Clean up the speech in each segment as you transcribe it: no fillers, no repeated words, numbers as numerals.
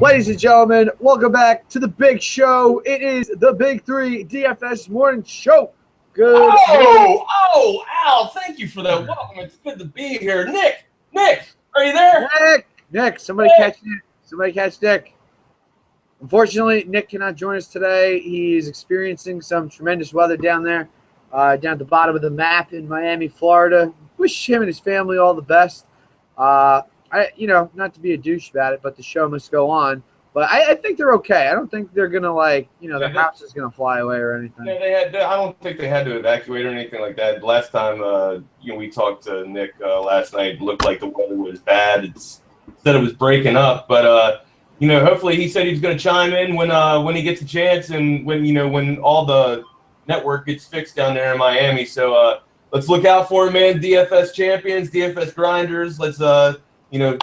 Ladies and gentlemen, welcome back to the big show. It is the Big Three DFS Morning Show. Good morning. Al, thank you for that welcome. It's good to be here. Nick, are you there? Nick, somebody catch Nick. Somebody catch Nick. Unfortunately, Nick cannot join us today. He's experiencing some tremendous weather down there, down at the bottom of the map in Miami, Florida. Wish him and his family all the best. Not to be a douche about it, but the show must go on. But I think they're okay. I don't think they're gonna their house is gonna fly away or anything. Yeah, I don't think they had to evacuate or anything like that. Last time, we talked to Nick last night. It looked like the weather was bad. It said it was breaking up, but hopefully he said he's gonna chime in when he gets a chance and when all the network gets fixed down there in Miami. So let's look out for him, man. DFS champions, DFS grinders. Let's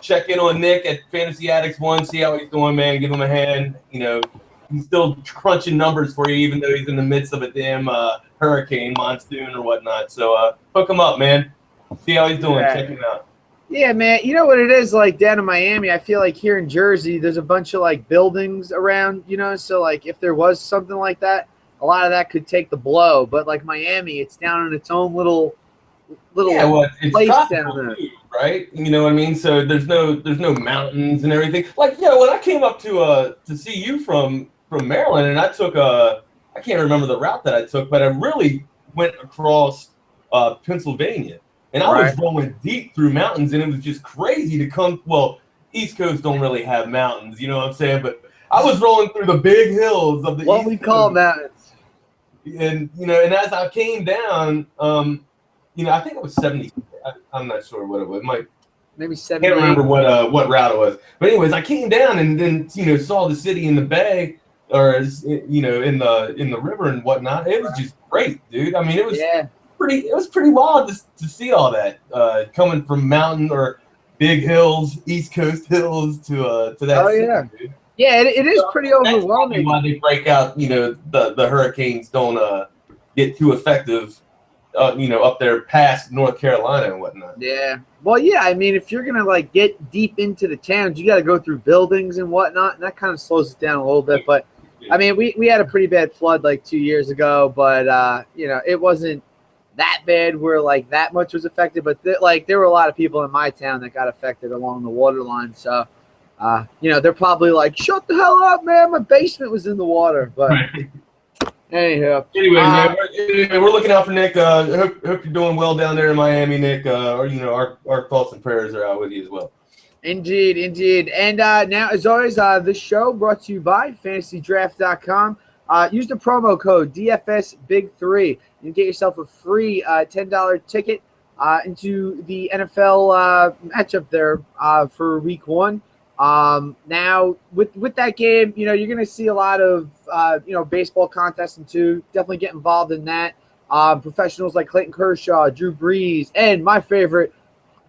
check in on Nick at Fantasy Addicts 1, see how he's doing, man. Give him a hand. He's still crunching numbers for you, even though he's in the midst of a damn hurricane, monsoon, or whatnot. So hook him up, man. See how he's doing. Check him out. Yeah, man. You know what it is like down in Miami? I feel like here in Jersey, there's a bunch of buildings around, so if there was something like that, a lot of that could take the blow. But Miami, it's down in its own little it's place down there. Right? You know what I mean? So there's no mountains and everything. When I came up to see you from Maryland, and I took I can't remember the route that I took, but I really went across Pennsylvania, and I was rolling deep through mountains, and it was just crazy to come. Well, East Coast don't really have mountains, you know what I'm saying? But I was rolling through the big hills of the what East we Coast. Call mountains. And and as I came down, I think it was 70. I'm not sure what it was. Maybe 70. I can't remember what route it was. But anyways, I came down and then saw the city in the bay, or in the river and whatnot. It was just great, dude. I mean, it was pretty wild to see all that coming from mountain or big hills, East Coast hills to that. Oh city, yeah, dude. Yeah. It is pretty overwhelming. That's why they break out. The hurricanes don't get too effective. Up there past North Carolina and whatnot. Yeah. Well, yeah. I mean, if you're gonna get deep into the towns, you got to go through buildings and whatnot, and that kind of slows it down a little bit. But I mean, we had a pretty bad flood 2 years ago, but it wasn't that bad where that much was affected. But there were a lot of people in my town that got affected along the water line. So, they're probably shut the hell up, man. My basement was in the water, but. Anyhow. Anyway, man, we're looking out for Nick. Hope you're doing well down there in Miami, Nick. Our thoughts and prayers are out with you as well. Indeed. And now, as always, this show brought to you by FantasyDraft.com. Use the promo code DFSBig3. You can get yourself a free $10 ticket into the NFL matchup there for Week 1. Now with that game, you're going to see a lot of, baseball contests and too. Definitely get involved in that. Professionals like Clayton Kershaw, Drew Brees, and my favorite,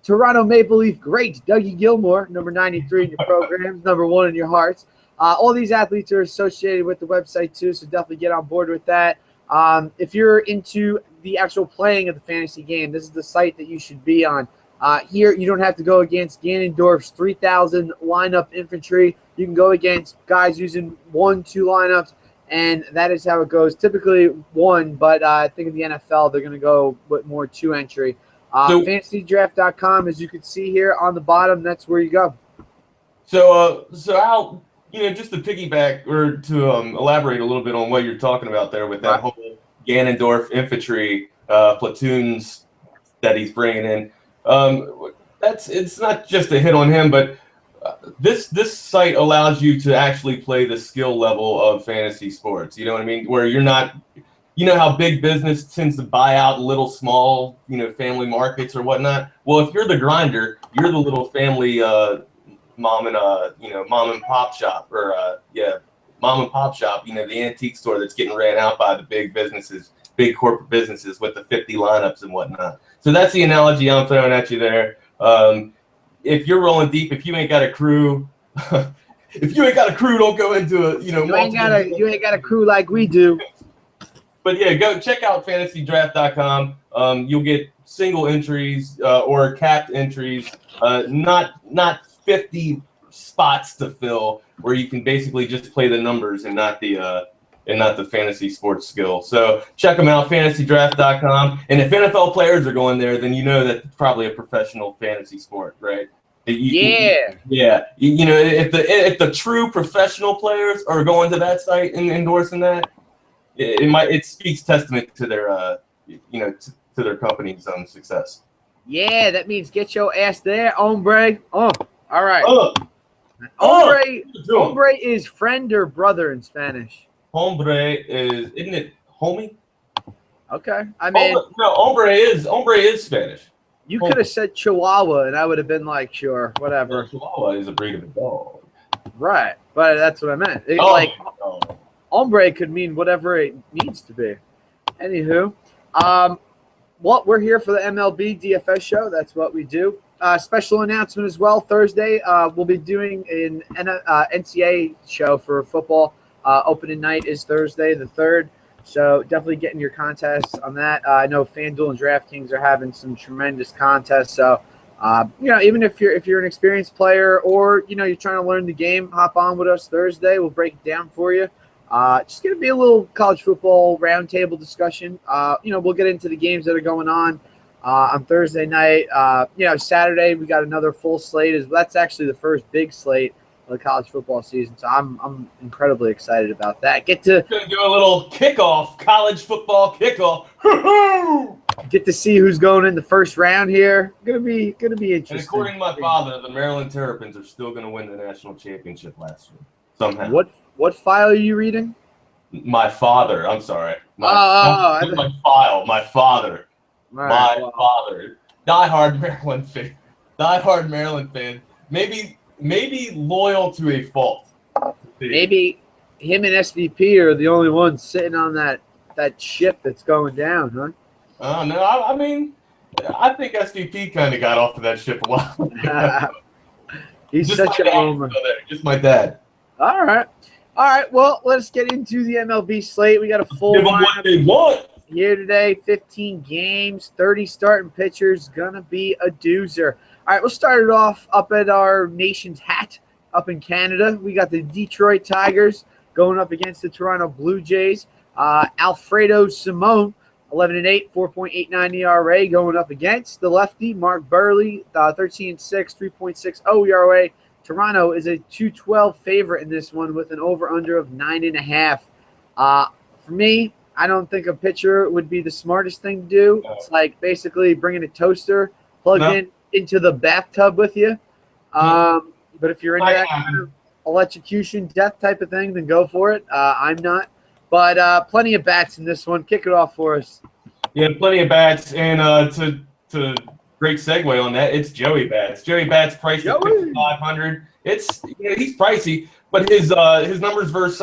Toronto Maple Leaf great, Dougie Gilmour, number 93 in your programs, number 1 in your hearts. All these athletes are associated with the website too, so definitely get on board with that. If you're into the actual playing of the fantasy game, this is the site that you should be on. Here, you don't have to go against Ganondorf's 3,000 lineup infantry. You can go against guys using 1-2 lineups, and that is how it goes. Typically 1, but I think in the NFL, they're going to go with more 2 entry. FantasyDraft.com, as you can see here on the bottom, that's where you go. So Al, just to piggyback or to elaborate a little bit on what you're talking about there with that whole Ganondorf infantry platoons that he's bringing in. It's not just a hit on him, but this site allows you to actually play the skill level of fantasy sports. You know what I mean? Where you're not, how big business tends to buy out little small, family markets or whatnot. Well, if you're the grinder, you're the little family mom and pop shop or mom and pop shop. The antique store that's getting ran out by the big businesses, big corporate businesses with the 50 lineups and whatnot. So that's the analogy I'm throwing at you there. If you're rolling deep, if you ain't got a crew, don't go into a You ain't got a crew like we do. But yeah, go check out FantasyDraft.com. You'll get single entries or capped entries, not 50 spots to fill where you can basically just play the numbers and not the fantasy sports skill. So check them out, fantasydraft.com. And if NFL players are going there, then you know that it's probably a professional fantasy sport, right? Yeah. If the true professional players are going to that site and endorsing that, it speaks testament to their to their company's success. Yeah, that means get your ass there, hombre. Oh, all right. Hombre is friend or brother in Spanish. Hombre isn't it homie? Okay. I mean, hombre is Spanish. You could have said Chihuahua, and I would have been like, sure, whatever. Chihuahua is a breed of a dog. Right, but that's what I meant. Hombre could mean whatever it needs to be. Anywho, we're here for the MLB DFS show. That's what we do. Special announcement as well. Thursday, we'll be doing an NCAA show for football. Opening night is Thursday the 3rd. So definitely getting your contests on that. I know FanDuel and Draftkings are having some tremendous contests. So, even if you're an experienced player or, you're trying to learn the game, hop on with us Thursday. We'll break it down for you. Just going to be a little college football roundtable discussion. We'll get into the games that are going on Thursday night. Saturday we got another full slate. That's actually the first big slate of the college football season, so I'm incredibly excited about that. Gonna do a little kickoff, college football kickoff. Get to see who's going in the first round here. Gonna be interesting. And according to my father, the Maryland Terrapins are still gonna win the national championship last year somehow. What file are you reading? My father. I'm sorry. My file. My father. Right, father. Diehard Maryland fan. Maybe loyal to a fault. Maybe him and SVP are the only ones sitting on that ship that's going down, huh? No, I mean, I think SVP kind of got off of that ship a while ago. He's just such a homer. Just my dad. All right. Well, let's get into the MLB slate. We got a full give them what they want here today. 15 games, 30 starting pitchers. Gonna be a doozer. All right, we'll start it off up at our nation's hat up in Canada. We got the Detroit Tigers going up against the Toronto Blue Jays. Alfredo Simone, 11-8, 4.89 ERA, going up against the lefty Mark Burley, 13-6, 3.60 ERA. Toronto is a 212 favorite in this one with an over/under of 9.5. For me, I don't think a pitcher would be the smartest thing to do. It's like basically bringing a toaster plugged into the bathtub with you. But if you're into that kind of electrocution, death type of thing, then go for it. I'm not. But plenty of bats in this one. Kick it off for us. Yeah, plenty of bats. And to great segue on that, it's Joey Bats. Joey Bats priced at $5,500. He's pricey, but his numbers versus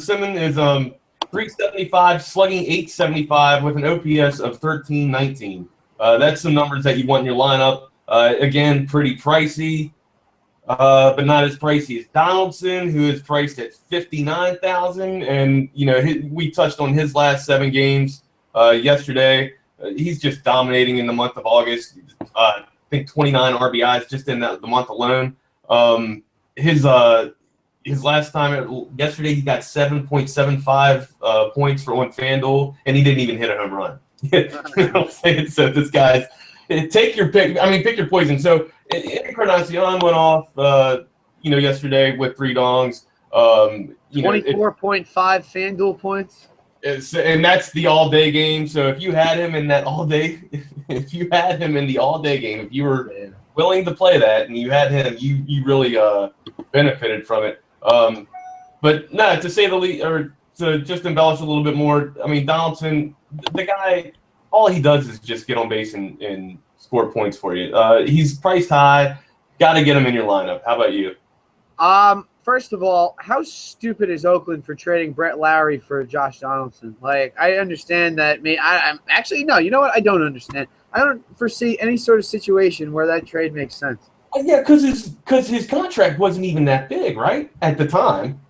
Simmons is 375, slugging 875 with an OPS of 1319. That's some numbers that you want in your lineup. Again, pretty pricey, but not as pricey as Donaldson, who is priced at $59,000. And we touched on his last 7 games yesterday. He's just dominating in the month of August. I think 29 RBIs just in the month alone. His last time yesterday, he got 7.75 points on FanDuel, and he didn't even hit a home run. You know what I'm saying? So this guy's take your pick. I mean, pick your poison. So Encarnacion went off, yesterday with 3 dongs. 24.5 FanDuel points. And that's the all-day game. So if you had him in that all-day, if you were willing to play that and you had him, you really benefited from it. But no, to say the least, or to just embellish a little bit more, I mean, Donaldson, the guy, all he does is just get on base and score points for you. He's priced high. Got to get him in your lineup. How about you? First of all, how stupid is Oakland for trading Brett Lowry for Josh Donaldson? Like, I understand that. I'm actually, no, you know what? I don't understand. I don't foresee any sort of situation where that trade makes sense. Yeah, because his contract wasn't even that big, right, at the time.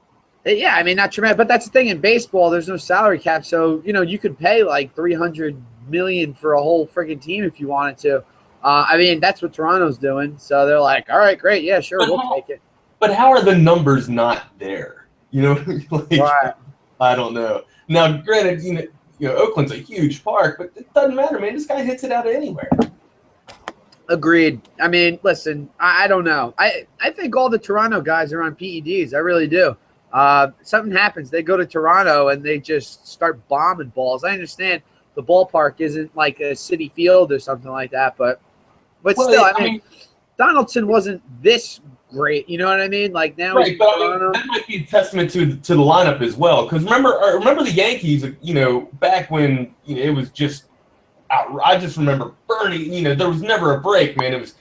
Yeah, I mean, not traumatic, but that's the thing. In baseball, there's no salary cap, so you could pay like $300 million for a whole freaking team if you wanted to. I mean, that's what Toronto's doing. So they're like, all right, great, yeah, sure, we'll take it. But how are the numbers not there? You know, like, Right. I don't know. Now, granted, Oakland's a huge park, but it doesn't matter, man. This guy hits it out of anywhere. Agreed. I mean, listen, I don't know. I think all the Toronto guys are on PEDs. I really do. Something happens. They go to Toronto and they just start bombing balls. I understand the ballpark isn't like a City Field or something like that, but still, I mean, Donaldson wasn't this great. You know what I mean? Like now, right? But I mean, that might be a testament to the lineup as well. Because remember the Yankees. Back when it was just. I just remember Bernie. There was never a break, man. It was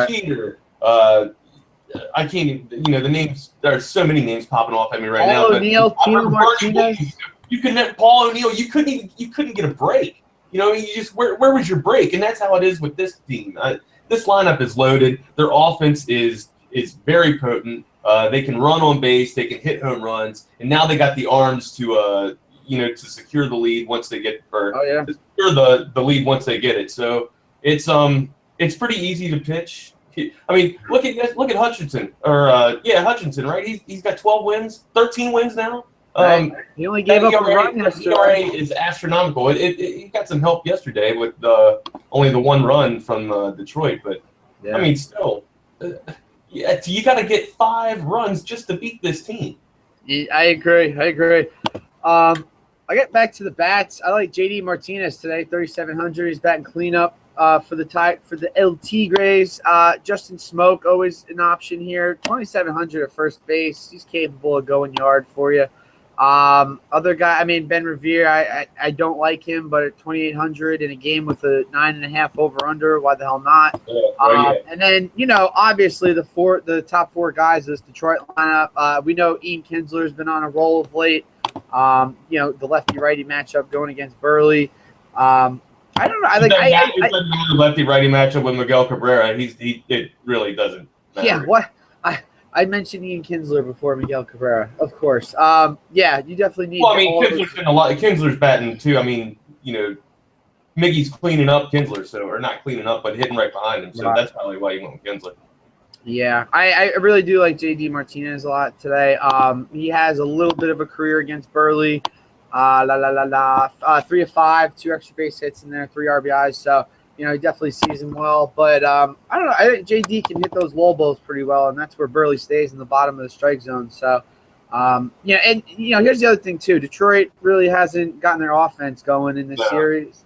Cheater. I can't even. The names. There are so many names popping off at me right now. Paul O'Neill, Tino Martinez. You couldn't. Paul O'Neill. You couldn't get a break. You just where was your break? And that's how it is with this team. This lineup is loaded. Their offense is very potent. They can run on base. They can hit home runs. And now they got the arms to to secure the lead once they get to secure the lead once they get it. So it's pretty easy to pitch. I mean, look at Hutchinson Hutchinson, right? He's got 12 wins, 13 wins now. He only gave up a run yesterday. ERA is astronomical. He got some help yesterday with only the one run from Detroit, but I mean, still, you got to get 5 runs just to beat this team. I agree. I get back to the bats. I like JD Martinez today, 3,700. He's batting cleanup for the El Tigres. Justin Smoke, always an option here. 2,700 at first base. He's capable of going yard for you. Other guy, I mean, Ben Revere, I don't like him, but at 2,800 in a game with a 9.5 over/under, why the hell not? And then, obviously the top 4 guys of this Detroit lineup. We know Ian Kinsler's been on a roll of late. The lefty-righty matchup going against Burley. I don't know. The lefty-righty matchup with Miguel Cabrera. It really doesn't matter. Yeah, what? I mentioned Ian Kinsler before Miguel Cabrera, of course. You definitely need. Well, I mean, Kinsler's been a lot. Kinsler's batting too. I mean, Miggy's cleaning up Kinsler, or not cleaning up, but hitting right behind him. So that's probably why you went with Kinsler. Yeah, I really do like JD Martinez a lot today. He has a little bit of a career against Burley. 3 of 5, 2 extra base hits in there, 3 RBIs. So, he definitely sees him well. But I don't know. I think JD can hit those low balls pretty well, and that's where Burley stays in the bottom of the strike zone. So, here's the other thing, too. Detroit really hasn't gotten their offense going in this series.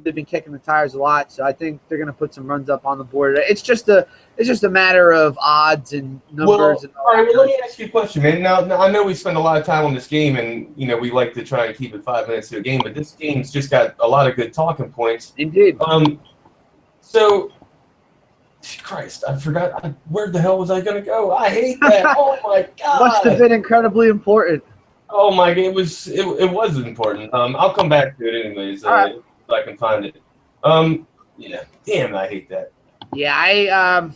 They've been kicking the tires a lot, so I think they're going to put some runs up on the board. It's just a matter of odds and numbers. All right. Well, let me ask you a question, man. Now I know we spend a lot of time on this game, and we like to try and keep it 5 minutes to a game, but this game's just got a lot of good talking points. Indeed. So, Christ, I forgot. Where the hell was I going to go? I hate that. Oh my God. Must have been incredibly important. Oh my God, it was important. I'll come back to it anyways. If I can find it. Damn, I hate that. Yeah,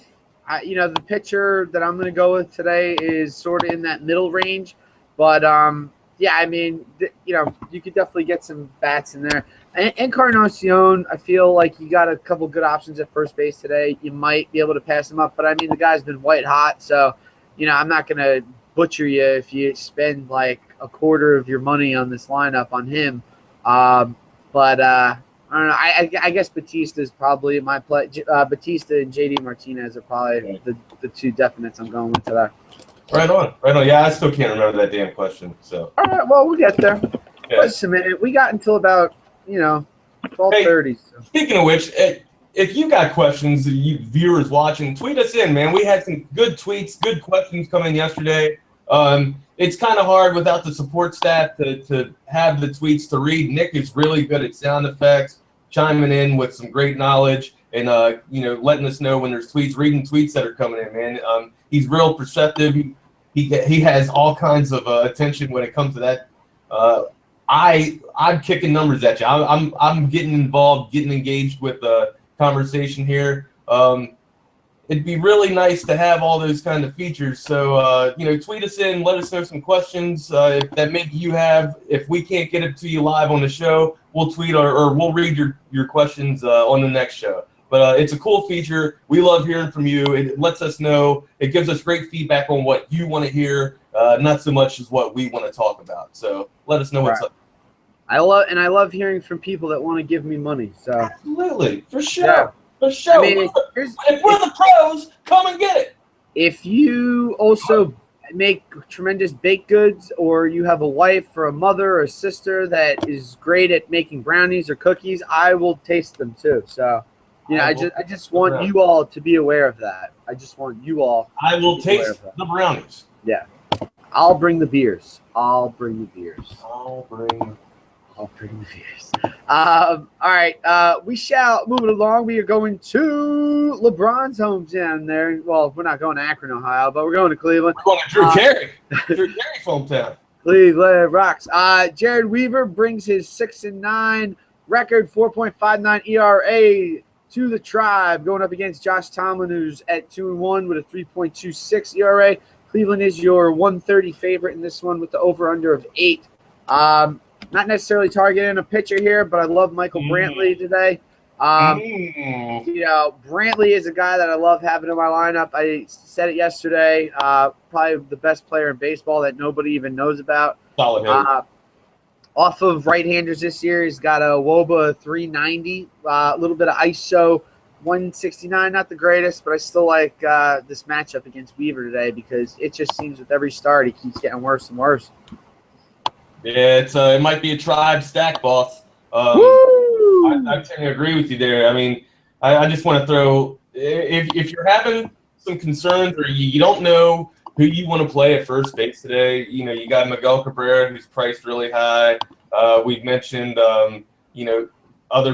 the pitcher that I'm going to go with today is sort of in that middle range, but I mean, you could definitely get some bats in there. And Encarnacion, I feel like you got a couple good options at first base today. You might be able to pass him up, but I mean, the guy's been white hot, so I'm not going to butcher you if you spend like a quarter of your money on this lineup on him. But I don't know. I guess Batista is probably my play. Batista and JD Martinez are probably the 2 definites I'm going with today. Right on. Yeah, I still can't remember that damn question. So. All right. Well, we'll get there. Just a minute. We got until about 12:30. So. Speaking of which, if you got questions, you viewers watching, tweet us in, man. We had some good tweets, good questions come in yesterday. It's kind of hard without the support staff to have the tweets to read. Nick is really good at sound effects, chiming in with some great knowledge, and letting us know when there's tweets, reading tweets that are coming in, man. He's real perceptive. He has all kinds of attention when it comes to that. I'm kicking numbers at you. I'm getting involved, getting engaged with the conversation here. It'd be really nice to have all those kind of features. So, tweet us in, let us know some questions that maybe you have. If we can't get it to you live on the show, we'll tweet or we'll read your questions on the next show. But it's a cool feature. We love hearing from you. It lets us know. It gives us great feedback on what you want to hear, not so much as what we want to talk about. So let us know what's up. I love hearing from people that want to give me money. So absolutely, for sure, yeah. for sure. I mean, if we're the pros, come and get it. If you also make tremendous baked goods, or you have a wife or a mother or a sister that is great at making brownies or cookies, I will taste them too. So, I just want you all to be aware of that. I just want you all. I will taste the brownies. Yeah, I'll bring the beers. I'll bring the beers. All right. We shall move it along. We are going to LeBron's hometown there. Well, we're not going to Akron, Ohio, but we're going to Cleveland. We're going to Drew Carey. Drew Carey's hometown. Cleveland rocks. Jared Weaver brings his 6-9 record, 4.59 ERA to the Tribe, going up against Josh Tomlin, who's at 2-1 with a 3.26 ERA. Cleveland is your 130 favorite in this one with the over-under of 8. Not necessarily targeting a pitcher here, but I love Michael Brantley today. Brantley is a guy that I love having in my lineup. I said it yesterday. Probably the best player in baseball that nobody even knows about. Solid hitter. Off of right-handers this year, he's got a WOBA 390, a little bit of ISO 169, not the greatest, but I still like this matchup against Weaver today because it just seems with every start he keeps getting worse and worse. Yeah, it might be a Tribe stack, boss. I tend to agree with you there. I mean, I just want to throw if you're having some concerns or you don't know who you want to play at first base today, you got Miguel Cabrera, who's priced really high. We've mentioned other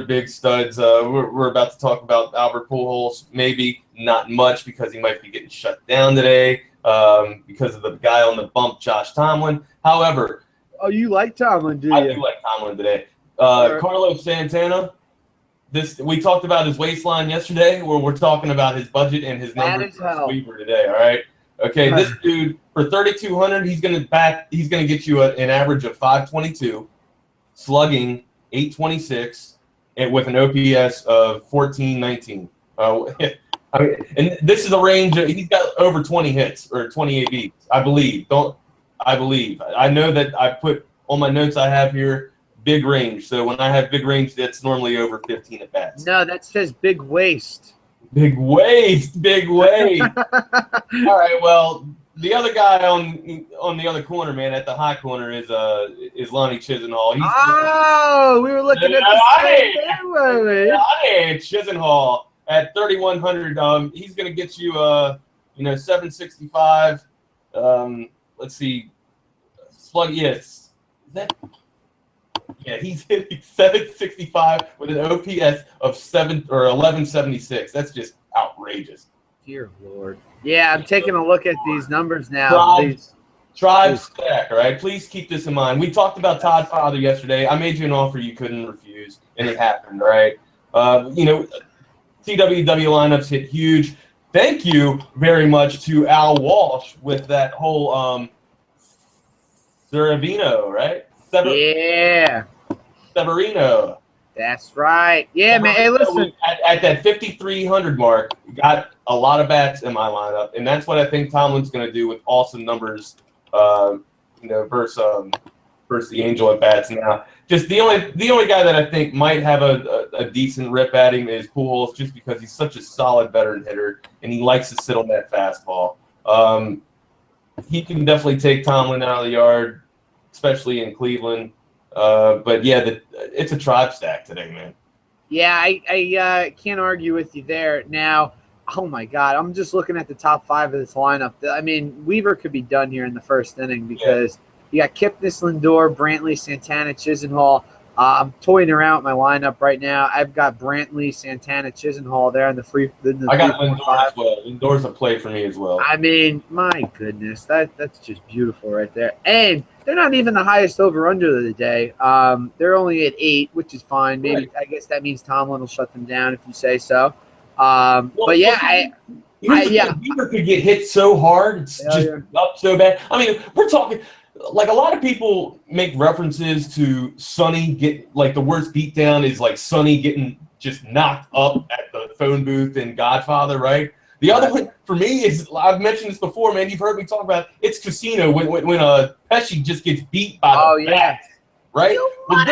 big studs. We're about to talk about Albert Pujols. Maybe not much because he might be getting shut down today because of the guy on the bump, Josh Tomlin. However. Oh, you like Tomlin, do you? I do like Tomlin today. Carlos Santana, we talked about his waistline yesterday, where we're talking about his budget and his numbers for Weaver today, all right? Okay, this dude, for $3,200, he's gonna get you an average of 522, slugging 826, and with an OPS of 1419. And this is a range he's got over 20 hits or 20 ABs, I believe. I know that I put on my notes I have here big range. So when I have big range, that's normally over 15 at bats. No, that says big waist. Big waist. All right. Well, the other guy on the other corner, man, at the high corner is Lonnie Chisenhall. We were looking at the Lonnie Chisenhall at 3,100. He's going to get you 765. Let's see. Slug, yes. He's hitting 765 with an OPS of 1176. That's just outrageous. Dear Lord. Yeah, I'm taking a look at these numbers now. Tribe stack, all right? Please keep this in mind. We talked about Todd Father yesterday. I made you an offer you couldn't refuse, and it happened, all right? TWW lineups hit huge. Thank you very much to Al Walsh with that whole Severino, right? Severino. That's right. Yeah, man. Hey, listen. At that 5,300 mark, got a lot of bats in my lineup, and that's what I think Tomlin's going to do with awesome numbers, versus the Angel at bats. Now, just the only guy that I think might have a decent rip at him is Pujols, just because he's such a solid veteran hitter and he likes to sit on that fastball. He can definitely take Tomlin out of the yard, especially in Cleveland. But yeah, it's a Tribe stack today, man. Yeah, I can't argue with you there. Now, oh my God, I'm just looking at the top 5 of this lineup. I mean, Weaver could be done here in the first inning because you got Kipnis, Lindor, Brantley, Santana, Chisenhall. I'm toying around with my lineup right now. I've got Brantley, Santana, Chisenhall there in the free. I got Lindor as well. Lindor's a play for me as well. I mean, my goodness, that's just beautiful right there. And they're not even the highest over/under of the day. They're only at 8, which is fine. Maybe I guess that means Tomlin will shut them down if you say so. But yeah, Weaver could get hit so hard, it's up so bad. I mean, we're talking. Like, a lot of people make references to Sonny the worst beatdown is like Sonny getting just knocked up at the phone booth in Godfather, right? The other one for me is, I've mentioned this before, man. You've heard me talk about it. It's Casino when Pesci just gets beat by the bat, right? Well,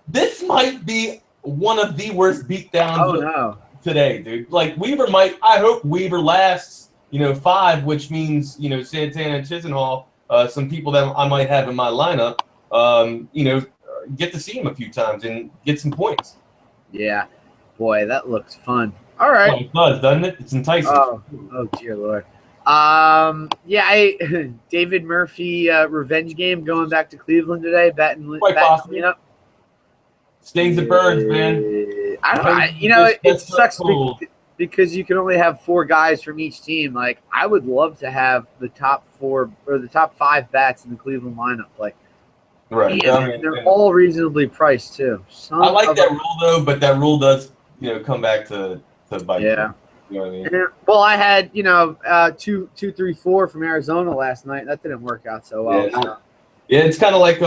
this might be one of the worst beatdowns today, dude. Like I hope Weaver lasts, 5, which means, Santana and Chisenhall, some people that I might have in my lineup, get to see him a few times and get some points. Yeah. Boy, that looks fun. All right. Well, it does, doesn't it? It's enticing. Oh dear Lord. David Murphy revenge game going back to Cleveland today, batting cleanup. Stings and burns, man. I don't know. It sucks because you can only have 4 guys from each team. Like, I would love to have the top 4 or the top 5 bats in the Cleveland lineup. Like, right. Man, they're all reasonably priced too. I like that rule though, but that rule does, come back to bite. Yeah. You know what I mean? And, well, I had 2, 3, 4 from Arizona last night. That didn't work out so well. Yeah, it's kind of like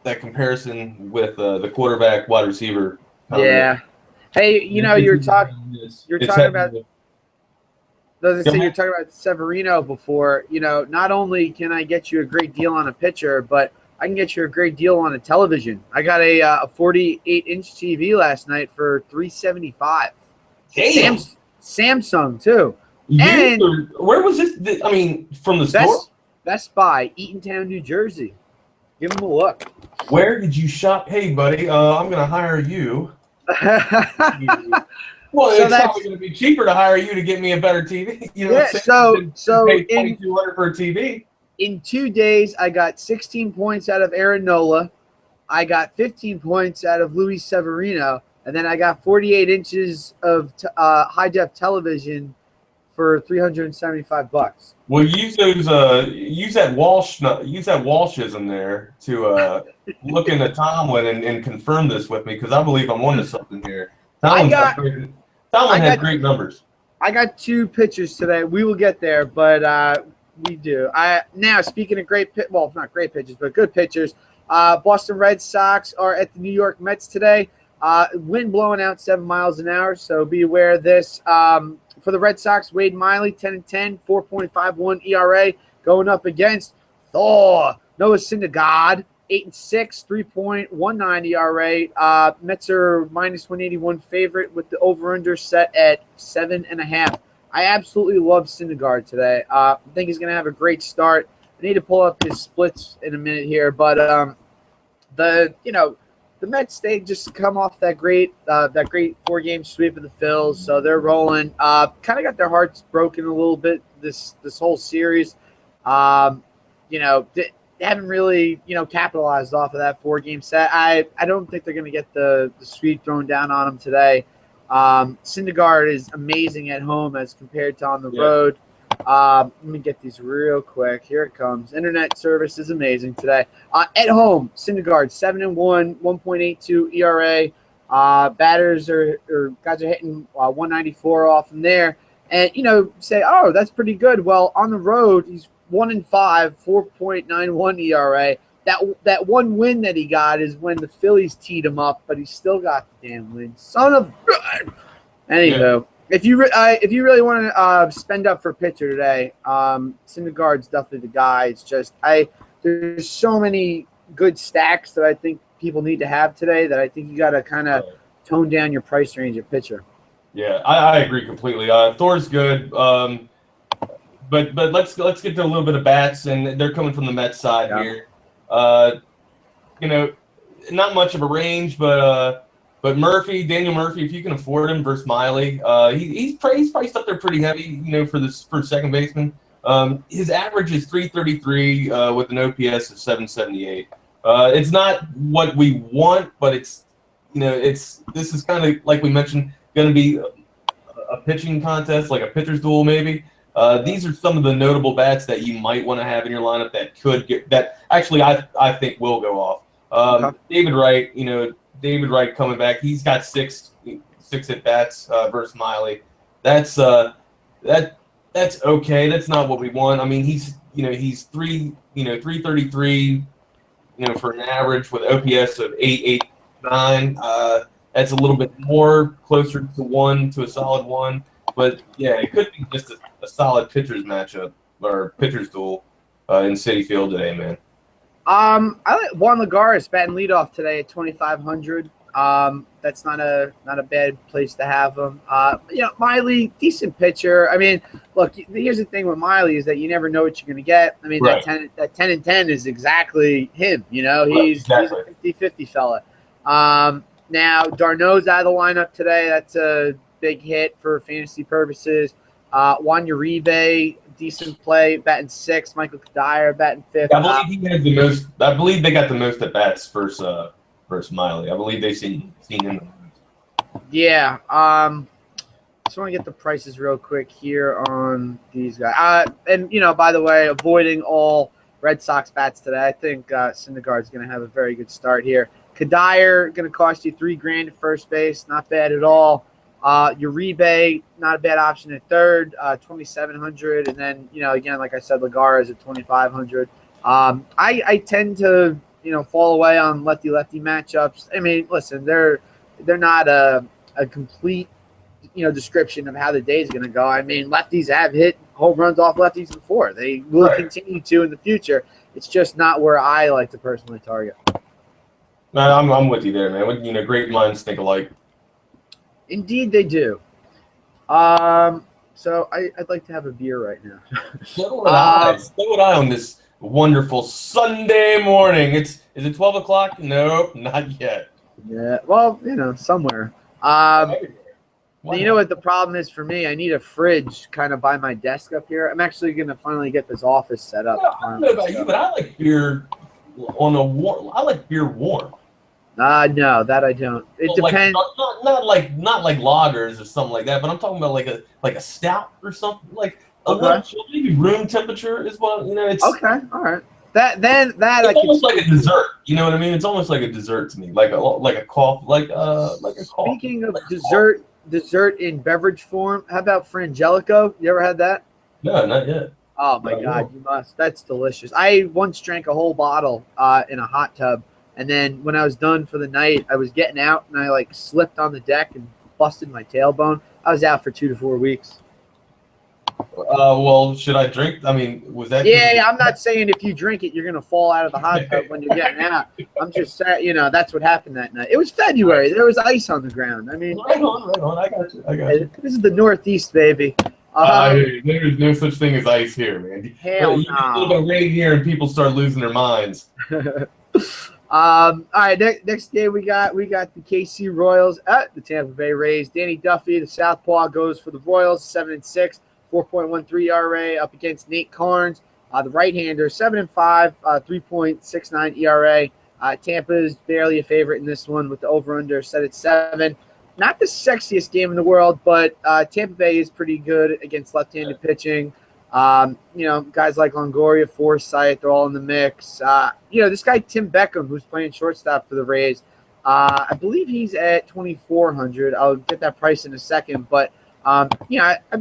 that comparison with the quarterback wide receiver. Yeah. Hey, you're talking about. You're talking about Severino before. Not only can I get you a great deal on a pitcher, but I can get you a great deal on a television. I got a 48-inch TV last night for $375. Damn. Samsung too. Where was this? I mean, from the store? Best Buy, Eatontown, New Jersey. Give them a look. Where did you shop? Hey, buddy, I'm gonna hire you. Well, it's probably going to be cheaper to hire you to get me a better TV. So pay $2,200 for a TV. In 2 days, I got 16 points out of Aaron Nola. I got 15 points out of Luis Severino, and then I got 48 inches of high def television for $375. Well, use that Walshism there to look into Tomlin and confirm this with me, because I believe I'm onto something here. Tomlin has great numbers. I got 2 pitchers today. We will get there, but we do. Now, speaking of not great pitchers, but good pitchers, Boston Red Sox are at the New York Mets today. Wind blowing out 7 miles an hour, so be aware of this. For the Red Sox, Wade Miley, 10-10, 4.51 ERA, going up against Thor, Noah Syndergaard, 8-6, 3.19 ERA. Mets are -181 favorite with the over/under set at 7.5. I absolutely love Syndergaard today. I think he's going to have a great start. I need to pull up his splits in a minute here, but the Mets, they just come off that great 4-game sweep of the Phils, so they're rolling. Kind of got their hearts broken a little bit this whole series. They haven't really capitalized off of that 4-game set. I don't think they're going to get the sweep thrown down on them today. Syndergaard is amazing at home as compared to on the road. Let me get these real quick. Here it comes. Internet service is amazing today. At home, Syndergaard 7-1, 1.82 ERA. Batters guys are hitting 194 off from there, and say, oh, that's pretty good. Well, on the road, he's 1-5, 4.91 ERA. That one win that he got is when the Phillies teed him up, but he still got the damn win. Son of God. Anywho, if you really want to spend up for a pitcher today, Syndergaard's definitely the guy. It's just there's so many good stacks that I think people need to have today that I think you got to kind of tone down your price range at pitcher. Yeah, I agree completely. Thor's good, but let's get to a little bit of bats, and they're coming from the Mets side here. Not much of a range, but Daniel Murphy, if you can afford him versus Miley, he's priced up there pretty heavy, for second baseman. His average is 333 with an OPS of 778. It's not what we want, but this is kind of like we mentioned, going to be a pitching contest, like a pitcher's duel maybe. These are some of the notable bats that you might want to have in your lineup that could get that. Actually, I think will go off. David Wright coming back. He's got six at bats versus Miley. That's okay. That's not what we want. I mean, he's 333. For an average with OPS of 8 9. That's a little bit more closer to 1, to a solid 1. But yeah, it could be just a solid pitchers matchup or pitchers duel in Citi Field today, man. I like Juan Lagares batting leadoff today at 2,500. That's not a bad place to have him. Miley, decent pitcher. I mean, look, here's the thing with Miley is that you never know what you're going to get. I mean, Right. that 10 and 10 is exactly him. You know, he's Exactly. a 50-50 fella. Now Darno's out of the lineup today. That's a big hit for fantasy purposes. Juan Uribe, decent play, batting 6th. Michael Kadire batting 5th. I believe he had the most. I believe they got the most at bats versus Miley. I believe they've seen him. Yeah. Just want to get the prices real quick here on these guys. And by the way, avoiding all Red Sox bats today. I think Syndergaard's going to have a very good start here. Kadire going to cost you $3,000 at first base, not bad at all. Uribe, not a bad option at third, 2,700, and then again, like I said, Lagares at 2,500. I tend to fall away on lefty matchups. I mean, listen, they're not a complete description of how the day is going to go. I mean, lefties have hit home runs off lefties before. They will continue to in the future. It's just not where I like to personally target. No, I'm with you there, man. Great minds think alike. Indeed, they do. So I'd like to have a beer right now. So would I on this wonderful Sunday morning. Is it 12 o'clock? No, not yet. Yeah, well, somewhere. You know what the problem is for me? I need a fridge kind of by my desk up here. I'm actually going to finally get this office set up. I don't know about you, but I like beer I like beer warm. No, that I don't. It depends. Not like lagers or something like that, but I'm talking about like a stout or something, like a little chill, maybe room temperature is what it's. Okay, all right. That it's almost like a dessert. You know what I mean? It's almost like a dessert to me, like a coffee, like a coffee. Speaking of dessert in beverage form, how about Frangelico? You ever had that? No, not yet. Oh my God, you must. That's delicious. I once drank a whole bottle in a hot tub. And then when I was done for the night, I was getting out and I slipped on the deck and busted my tailbone. I was out for 2 to 4 weeks. Well, should I drink? I mean, was that? Yeah, I'm not saying if you drink it, you're going to fall out of the hot tub when you're getting out. I'm just saying, that's what happened that night. It was February. There was ice on the ground. I mean, right on. I got you. This is the Northeast, baby. There's no such thing as ice here, man. Hell no. You get a little bit of rain here and people start losing their minds. All right, next game we got the KC Royals at the Tampa Bay Rays. Danny Duffy, the Southpaw, goes for the Royals, 7-6, 4.13 ERA up against Nate Carnes, the right-hander, 7-5, 3.69 ERA. Tampa's barely a favorite in this one with the over/under set at 7. Not the sexiest game in the world, but Tampa Bay is pretty good against left-handed pitching. Guys like Longoria, Forsythe, they're all in the mix. This guy, Tim Beckham, who's playing shortstop for the Rays, I believe he's at 2,400. I'll get that price in a second. But, I've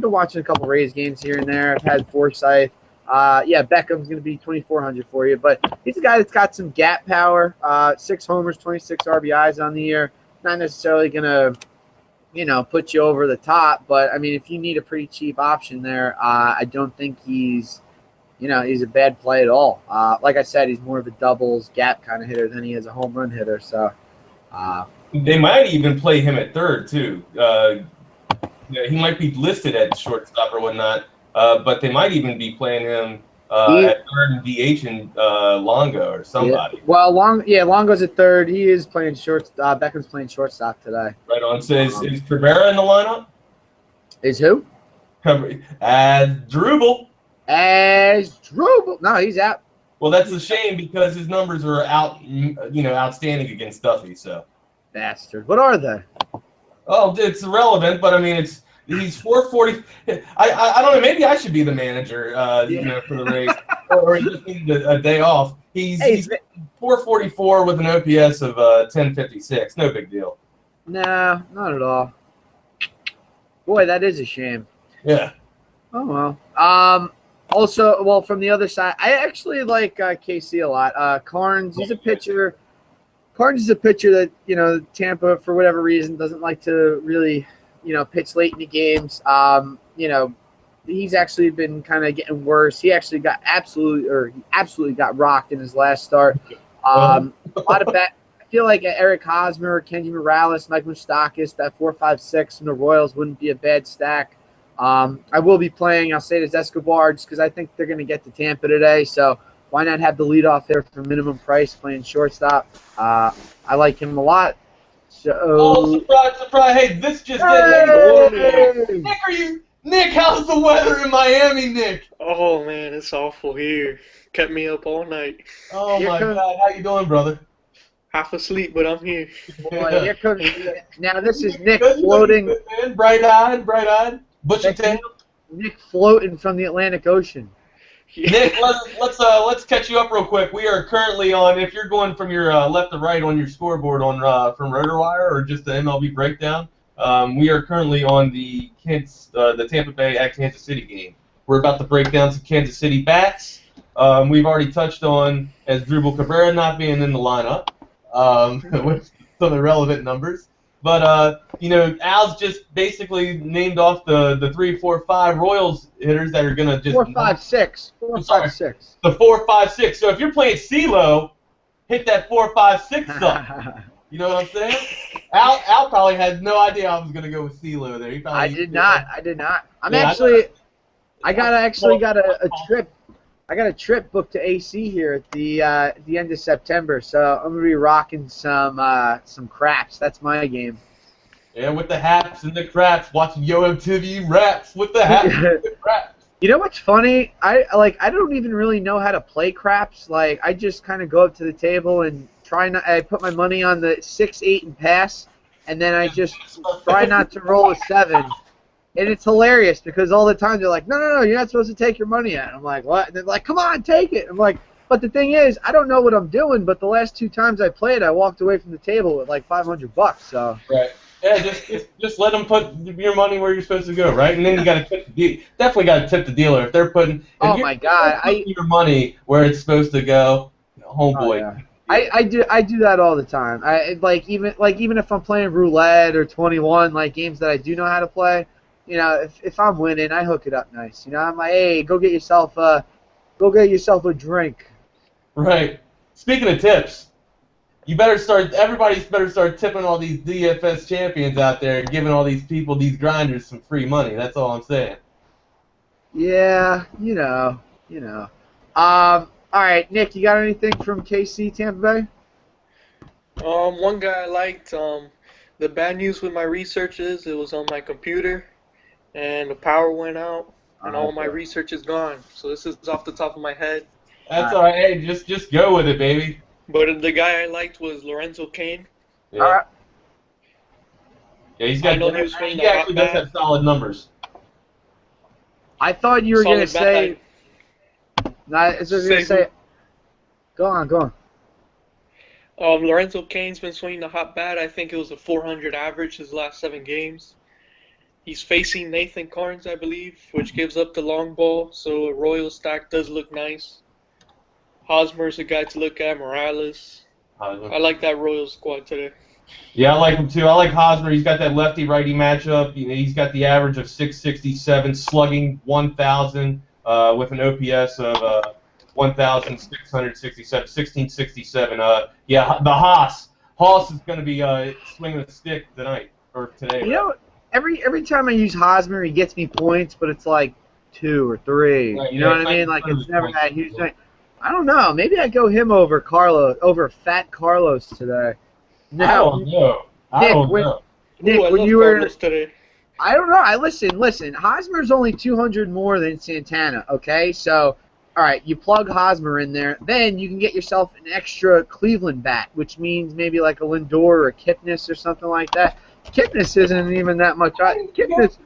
been watching a couple Rays games here and there. I've had Forsythe. Beckham's going to be 2,400 for you. But he's a guy that's got some gap power, 6 homers, 26 RBIs on the year. Not necessarily going to put you over the top. But, I mean, if you need a pretty cheap option there, I don't think he's a bad play at all. Like I said, he's more of a doubles gap kind of hitter than he is a home run hitter. So they might even play him at third, too. He might be listed at shortstop or whatnot, but they might even be playing him at third and DH and Longo or somebody. Yeah. Well, Longo's at third. He is playing shortstop. Beckham's playing shortstop today. Right on. So is Cabrera in the lineup? Is who? Drubel. No, he's out. Well, that's a shame because his numbers are outstanding against Duffy. So. Bastard. What are they? Oh, it's irrelevant, but I mean, he's 440. I don't know. Maybe I should be the manager, for the Rays, or he just needed a day off. He's 444 with an OPS of 1056. No big deal. Nah, not at all. Boy, that is a shame. Yeah. Oh well. Also, from the other side, I actually like KC a lot. Carnes, he's a pitcher. Carnes is a pitcher that, Tampa, for whatever reason, doesn't like to really, pitch late in the games. He's actually been kind of getting worse. He actually absolutely got rocked in his last start. A lot of I feel like Eric Hosmer, Kenji Morales, Mike Moustakas, that 4-5-6 from the Royals wouldn't be a bad stack. I will be playing Alcides Escobar just because I think they're going to get to Tampa today. So why not have the leadoff there for minimum price playing shortstop? I like him a lot. So, surprise! Hey, this just hey! Nick, how's the weather in Miami, Nick? Oh man, it's awful here. Kept me up all night. Oh my God, how you doing, brother? Half asleep, but I'm here. Boy, here comes now. This is Nick floating, bright-eyed, bushy tail. Nick floating from the Atlantic Ocean. Nick, let's catch you up real quick. We are currently on. If you're going from your left to right on your scoreboard on from RotorWire or just the MLB breakdown, we are currently on the Tampa Bay at Kansas City game. We're about to break down some Kansas City bats. We've already touched on Asdrubal Cabrera not being in the lineup with some irrelevant numbers. But, Al's just basically named off the 3, 4, 5 Royals hitters that are going to just... 4, 5, 6. 4, 5, 6. The 4, 5, 6. So if you're playing CeeLo, hit that 4, 5, 6 up. You know what I'm saying? Al probably had no idea I was going to go with CeeLo there. I did not. I got a trip. I got a trip booked to AC here at the end of September, so I'm gonna be rocking some craps. That's my game. Yeah, with the hats and the craps, watching Yo MTV raps with the hats and the craps. You know what's funny? I don't even really know how to play craps. Like I just kind of go up to the table and I put my money on the 6, 8 and pass, and then I just try not to roll a 7. And it's hilarious because all the time they're like, no, you're not supposed to take your money out. I'm like, what? And they're like, come on, take it. I'm like, but the thing is, I don't know what I'm doing, but the last 2 times I played, I walked away from the table with like $500. So. Right. Yeah, just let them put your money where you're supposed to go, right? And then you got to tip definitely got to tip the dealer if they're putting. Oh my God! Your money where it's supposed to go, homeboy. Oh, yeah. I do that all the time. Even if I'm playing roulette or 21, like games that I do know how to play. If I'm winning, I hook it up nice. I'm like, hey, go get yourself a drink. Right. Speaking of tips, everybody's better start tipping all these DFS champions out there and giving all these people, these grinders, some free money. That's all I'm saying. Yeah, all right, Nick, you got anything from KC Tampa Bay? One guy I liked. The bad news with my research is it was on my computer. And the power went out, and all my research is gone. So this is off the top of my head. That's all right. Hey, just go with it, baby. But the guy I liked was Lorenzo Cain. Yeah. All right. Yeah, he actually does have solid numbers. I thought you were going to say... Go on. Lorenzo Cain's been swinging the hot bat. I think it was a 400 average his last 7 games. He's facing Nathan Carnes, I believe, which gives up the long ball, so a Royal stack does look nice. Hosmer's a guy to look at, Morales. I like that Royal squad today. Yeah, I like him too. I like Hosmer. He's got that lefty-righty matchup. He's got the average of 667, slugging 1,000 with an OPS of 1,667, 1667. Yeah, the Haas is going to be swinging a stick tonight or today. Every time I use Hosmer, he gets me points, but it's like 2 or 3. Right, you know what I mean? Like it's never that huge thing. I don't know. Maybe I go him over Fat Carlos today. No, I don't know. Nick, I when you were today. I don't know. Listen. Hosmer's only 200 more than Santana. Okay, so all right, you plug Hosmer in there, then you can get yourself an extra Cleveland bat, which means maybe like a Lindor or a Kipnis or something like that. Kipnis isn't even that much. Kipnis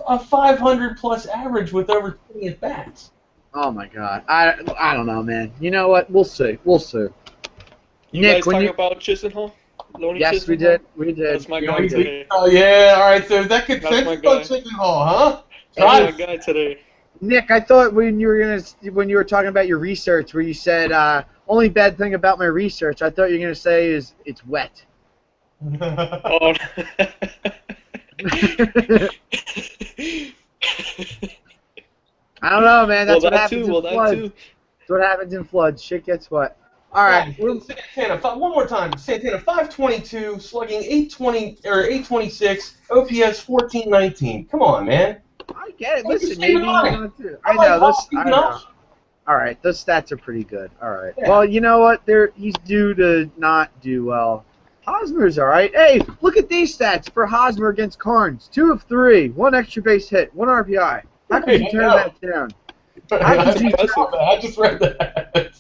a 500-plus average with over 20 at bats. Oh my God, I don't know, man. You know what? We'll see. You Nick, guys talking about Chisenhall? Yes, Chisenhall? we did. That's my guy today. Oh yeah, all right. So is that consensus on Chisenhall, huh? That's my guy today. Nick, I thought when you were talking about your research, where you said only bad thing about my research, I thought you were gonna say is it's wet. Oh. I don't know, man. That's Well, what that happens too. in Well, that floods. too. That's what happens in floods. Shit gets wet. All right. Santana, one more time. Santana, 522, slugging 820 or 826, OPS 1419. Come on, man. I get it. Hey, Listen, you're maybe saving he's money. on too. I I like know those. hockey, I know. All right, those stats are pretty good. All right. Yeah. Well, you know what? He's due to not do well. Hosmer's all right. Hey, look at these stats for Hosmer against Carnes. 2 of 3, 1 extra base hit, 1 RBI. How could you turn that down? That's impressive. I just read that.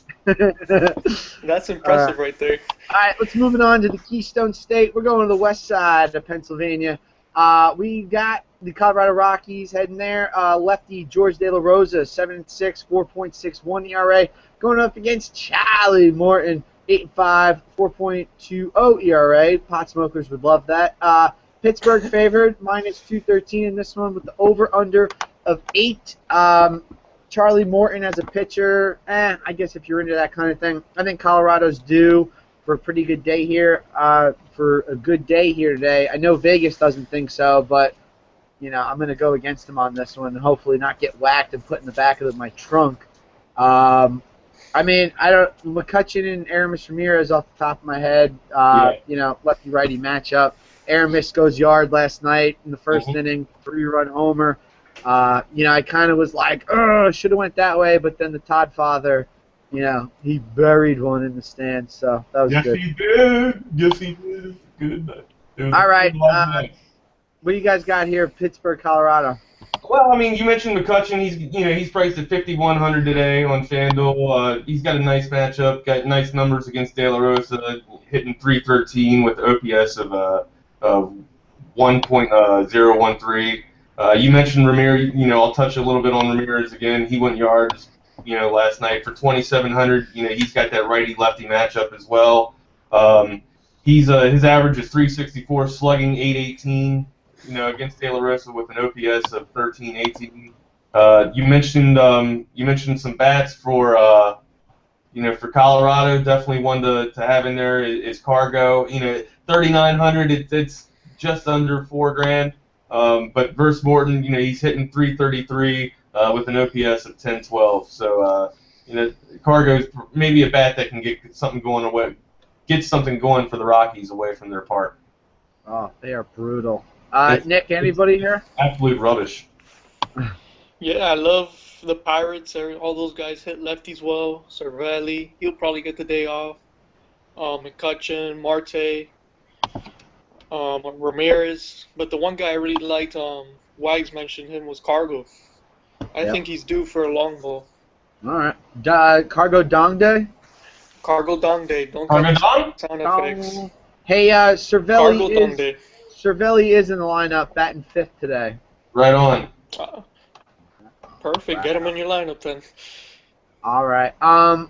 That's impressive right there. All right, let's move it on to the Keystone State. We're going to the west side of Pennsylvania. We got the Colorado Rockies heading there. Lefty George De La Rosa, 7-6, 4.61 ERA, going up against Charlie Morton, 8-5, 4.20 ERA. Pot smokers would love that. Pittsburgh favored, -213 in this one with the over/under of 8. Charlie Morton as a pitcher, I guess if you're into that kind of thing, I think Colorado's due for a pretty good day here. For a good day here today. I know Vegas doesn't think so, but I'm going to go against them on this one and hopefully not get whacked and put in the back of my trunk. I mean, McCutcheon and Aramis Ramirez off the top of my head. Lefty righty matchup. Aramis goes yard last night in the first inning, 3-run homer. I kind of was like, oh, should have went that way, but then the Todd father, he buried one in the stands, so that was good. He did. Yes, he did. Good. All right. What do you guys got here, Pittsburgh, Colorado? Well, I mean, you mentioned McCutcheon. He's priced at 5,100 today on FanDuel. He's got a nice matchup. Got nice numbers against De La Rosa, hitting .313 with OPS of 1.013. You mentioned Ramirez. I'll touch a little bit on Ramirez again. He went yards, last night for 2,700. He's got that righty-lefty matchup as well. His average is 364, slugging 818. Against De La Rosa with an OPS of 1318. You mentioned some bats for Colorado. Definitely one to have in there is Cargo. 3,900. It's just under $4,000. But versus Morton, he's hitting 333 with an OPS of 1012. So Cargo's maybe a bat that can get something going for the Rockies away from their park. Oh, they are brutal. Nick, anybody here? Absolute rubbish. Yeah, I love the Pirates. All those guys hit lefties well. Cervelli, he'll probably get the day off. McCutcheon, Marte, Ramirez. But the one guy I really liked, Wags mentioned him, was Cargo. I think he's due for a long ball. All right. Cargo Dong Day? Cargo Dong Day. Don't Cargo Dong? Sound effects. Hey, Cargo Dong Day. Cervelli is in the lineup, batting 5th today. Right on. Perfect. Get him in your lineup then. All right. All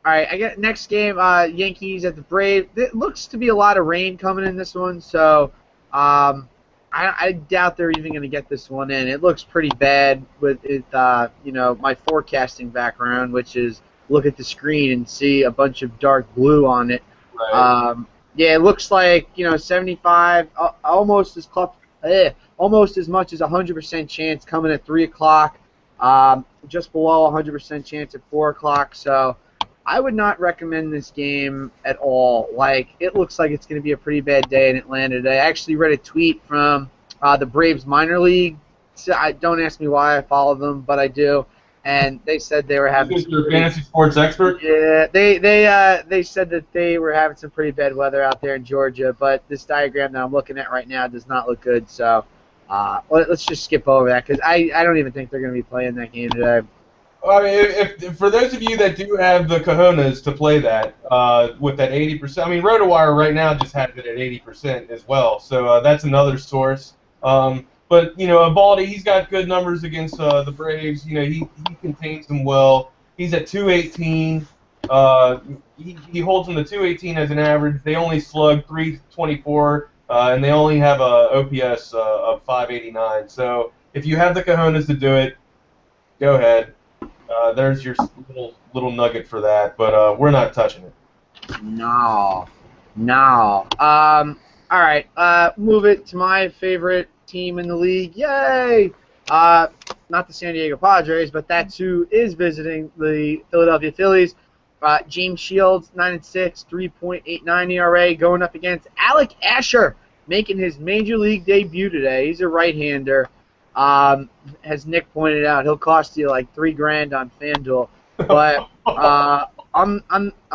right. I got next game. Yankees at the Braves. It looks to be a lot of rain coming in this one, so I doubt they're even going to get this one in. It looks pretty bad with it. My forecasting background, which is look at the screen and see a bunch of dark blue on it. Right. Yeah, it looks like 75, almost as much as 100% chance coming at 3 o'clock, just below 100% chance at 4 o'clock. So I would not recommend this game at all. Like, it looks like it's going to be a pretty bad day in Atlanta today. I actually read a tweet from the Braves minor league. Don't ask me why I follow them, but I do. And they said they were having. You're a fantasy sports expert? Yeah, they said that they were having some pretty bad weather out there in Georgia, but this diagram that I'm looking at right now does not look good. So let's just skip over that because I don't even think they're going to be playing that game today. I mean, if for those of you that do have the cojones to play that with that 80%, I mean, RotoWire right now just has it at 80% as well, so that's another source. But Eovaldi, he's got good numbers against the Braves. He contains them well. He's at 218. He holds them to 218 as an average. They only slug 324, and they only have a OPS of 589. So if you have the cojones to do it, Go ahead. There's your little nugget for that, but we're not touching it. No. All right. Move it to my favorite team in the league. Yay! Not the San Diego Padres, but that's who is visiting the Philadelphia Phillies. James Shields, 9-6, 3.89 ERA, going up against Alec Asher, making his major league debut today. He's a right-hander. As Nick pointed out, he'll cost you like $3,000 on FanDuel. But on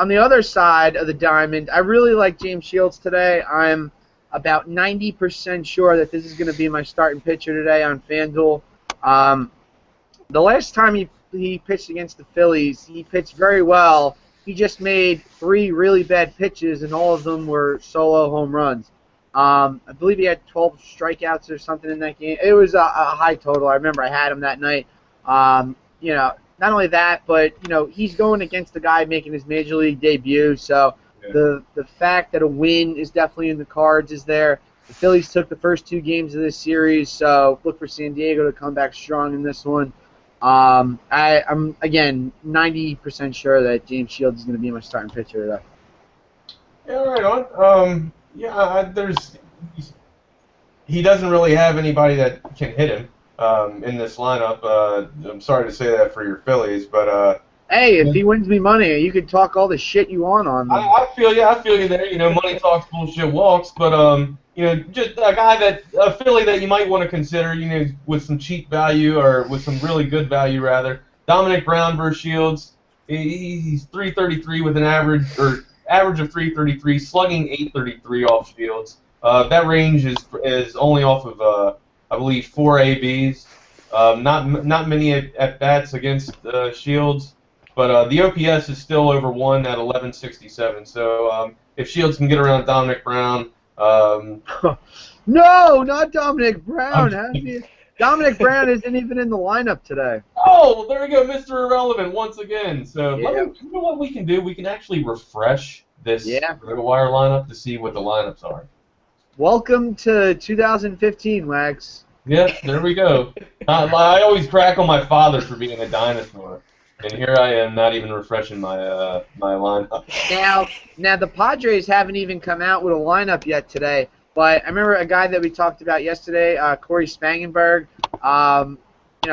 the other side of the diamond, I really like James Shields today. I'm about 90% sure that this is going to be my starting pitcher today on FanDuel. The last time he pitched against the Phillies, he pitched very well. He just made 3 really bad pitches, and all of them were solo home runs. I believe he had 12 strikeouts or something in that game. It was a high total. I remember I had him that night. Not only that, but he's going against the guy making his major league debut. So the fact that a win is definitely in the cards is there. The Phillies took the first 2 games of this series, so look for San Diego to come back strong in this one. I'm again 90% sure that James Shields is going to be my starting pitcher today. Yeah, right on. He doesn't really have anybody that can hit him in this lineup. I'm sorry to say that for your Phillies, but hey, if he wins me money, you can talk all the shit you want on them. I feel you there. Money talks, bullshit walks, but just a Philly that you might want to consider, with some cheap value or with some really good value rather. Dominic Brown versus Shields. He's 333 with an average of 333, slugging 833 off Shields. That range is only off of I believe 4 ABs. Not many at bats against Shields, but the OPS is still over 1 at 1167. So if Shields can get around Dominic Brown. No, not Dominic Brown. Dominic Brown isn't even in the lineup today. Oh, there we go, Mr. Irrelevant once again. So you know what we can do? We can actually refresh this RotoWire lineup to see what the lineups are. Welcome to 2015, Wags. Yeah, there we go. I always crack on my father for being a dinosaur, and here I am not even refreshing my my lineup. Now the Padres haven't even come out with a lineup yet today. But I remember a guy that we talked about yesterday, Corey Spangenberg,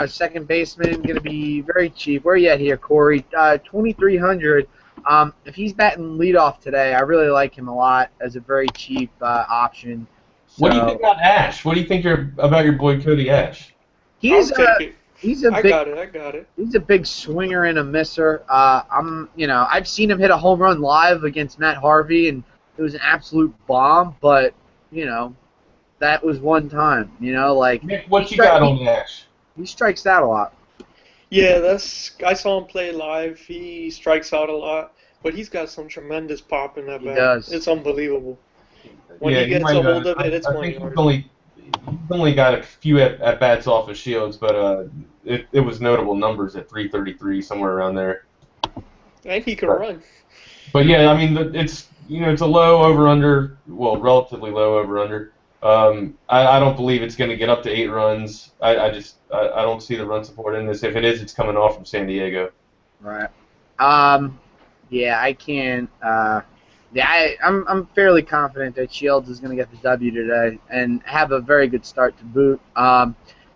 second baseman, going to be very cheap. Where are you at here, Corey? 2,300. If he's batting leadoff today, I really like him a lot as a very cheap option. So, what do you think about Ash? What do you think about your boy Cody Ash? He's I got it. He's a big swinger and a misser. I've seen him hit a home run live against Matt Harvey, and it was an absolute bomb. But that was one time. Nick, what you got on Ash? He strikes out a lot. Yeah, I saw him play live. He strikes out a lot, but he's got some tremendous pop in that bat. He does. It's unbelievable. When he gets a hold of it, it's money. He's only got a few at bats off of Shields, but it was notable numbers at 333, somewhere around there. And he can run. But yeah, I mean, it's a low over under, well, relatively low over under. I don't believe it's going to get up to 8 runs. I don't see the run support in this. If it is, it's coming off from San Diego. Right. Yeah, I can't. I'm fairly confident that Shields is going to get the W today and have a very good start to boot.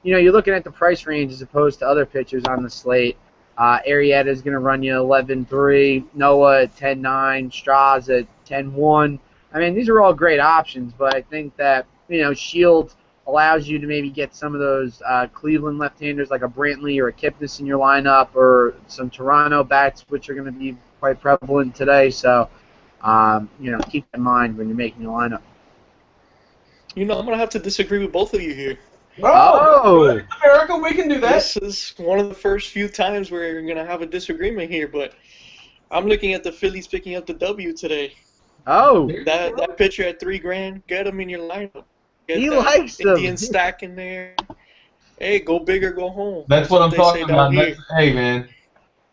You're looking at the price range as opposed to other pitchers on the slate. Arrieta is going to run you 11.3, Noah at 10.9, Strauss at 10.1. I mean, these are all great options, but I think that Shields allows you to maybe get some of those Cleveland left-handers like a Brantley or a Kipnis in your lineup, or some Toronto bats, which are going to be quite prevalent today. So, keep that in mind when you're making your lineup. I'm going to have to disagree with both of you here. Oh! America, we can do that. This is one of the first few times where we're going to have a disagreement here, but I'm looking at the Phillies picking up the W today. Oh! That pitcher at $3,000, get him in your lineup. He likes them. Indian stack in there. Hey, go big or go home. That's what I'm talking about. Hey, man.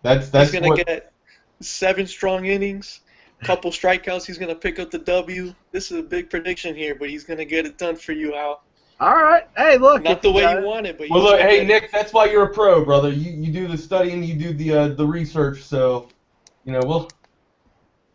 That's He's going to get 7 strong innings, couple strikeouts. He's going to pick up the W. This is a big prediction here, but he's going to get it done for you, Al. All right. Hey, look. Not the way you want it, but Well, you look, said hey it. Nick, that's why you're a pro, brother. You do the studying, you do the research. So,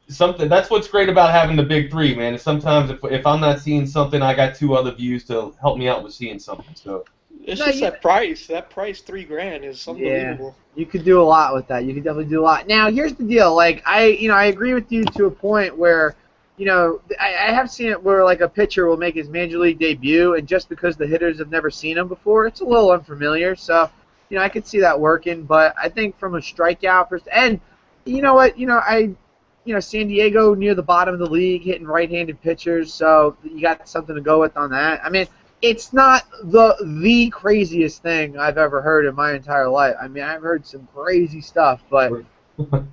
something. That's what's great about having the big three, man. Is sometimes if I'm not seeing something, I got two other views to help me out with seeing something. So. It's No, just that price. That price, $3,000, is yeah, unbelievable. you could do a lot with that. You could definitely do a lot. Now, here's the deal. Like, I agree with you to a point where, I have seen it where, like, a pitcher will make his major league debut, and just because the hitters have never seen him before, it's a little unfamiliar. So, I could see that working. But I think from a strikeout perspective, and you know what, San Diego near the bottom of the league, hitting right-handed pitchers, so you got something to go with on that. I mean, it's not the craziest thing I've ever heard in my entire life. I mean, I've heard some crazy stuff, but that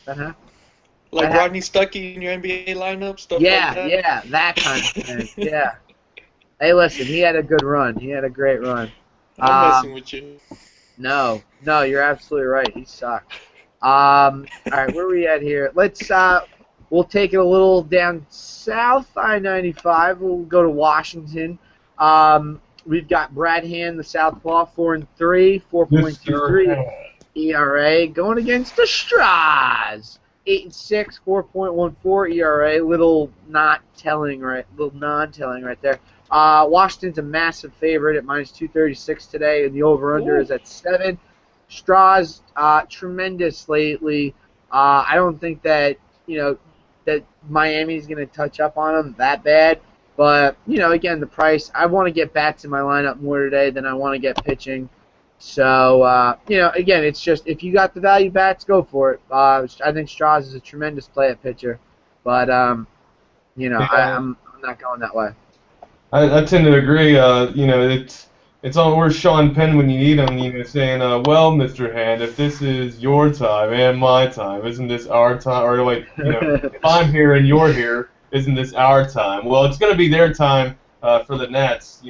happens. Like Rodney Stuckey in your NBA lineup, stuff like that. Yeah, that kind of thing. Yeah. Hey, listen, he had a good run. He had a great run. I'm messing with you. No, you're absolutely right. He sucked. All right, where are we at here? We'll take it a little down south, I-95. We'll go to Washington. We've got Brad Hand, the Southpaw, 4-3, 4.23 ERA, going against the Straws, 8-6, 4.14 ERA. Little non-telling right there. Washington's a massive favorite at -236 today, and the over/under is at 7. Straws tremendous lately. I don't think that that Miami's going to touch up on them that bad. But again, the price. I want to get bats in my lineup more today than I want to get pitching. So again, it's just if you got the value bats, go for it. I think Straws is a tremendous play at pitcher, but I'm not going that way. I tend to agree. It's on where's Sean Penn when you need him. Saying, "Well, Mr. Hand, if this is your time and my time, isn't this our time?" Or like, if I'm here and you're here, isn't this our time? Well, it's going to be their time for the Nats.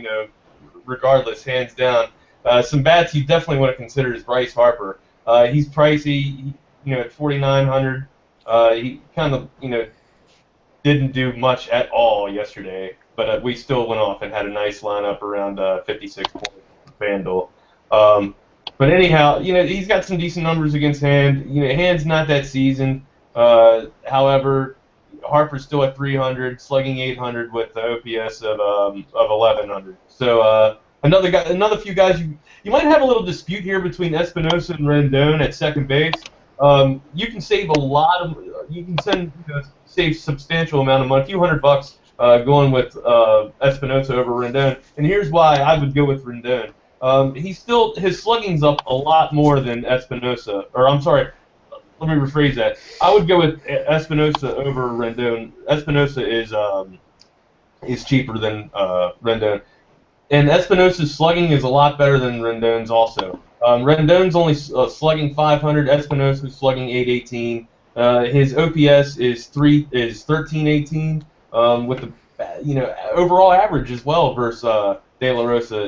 Regardless, hands down. Some bats you definitely want to consider is Bryce Harper. He's pricey. At 4,900. He kind of didn't do much at all yesterday. But we still went off and had a nice lineup around 56 points for FanDuel. But anyhow, he's got some decent numbers against Hand. Hand's not that seasoned. However, Harper's still at 300, slugging 800 with the OPS of 1100. So another few guys you might have a little dispute here between Espinosa and Rendon at second base. You can save save substantial amount of money, a few $100. Going with Espinosa over Rendon, and here's why I would go with Rendon. His slugging's up a lot more than Espinosa, or I'm sorry, let me rephrase that. I would go with Espinosa over Rendon. Espinosa is cheaper than Rendon, and Espinosa's slugging is a lot better than Rendon's also. Rendon's only slugging 500. Espinosa's slugging 818. His OPS is 1318. With the overall average as well versus De La Rosa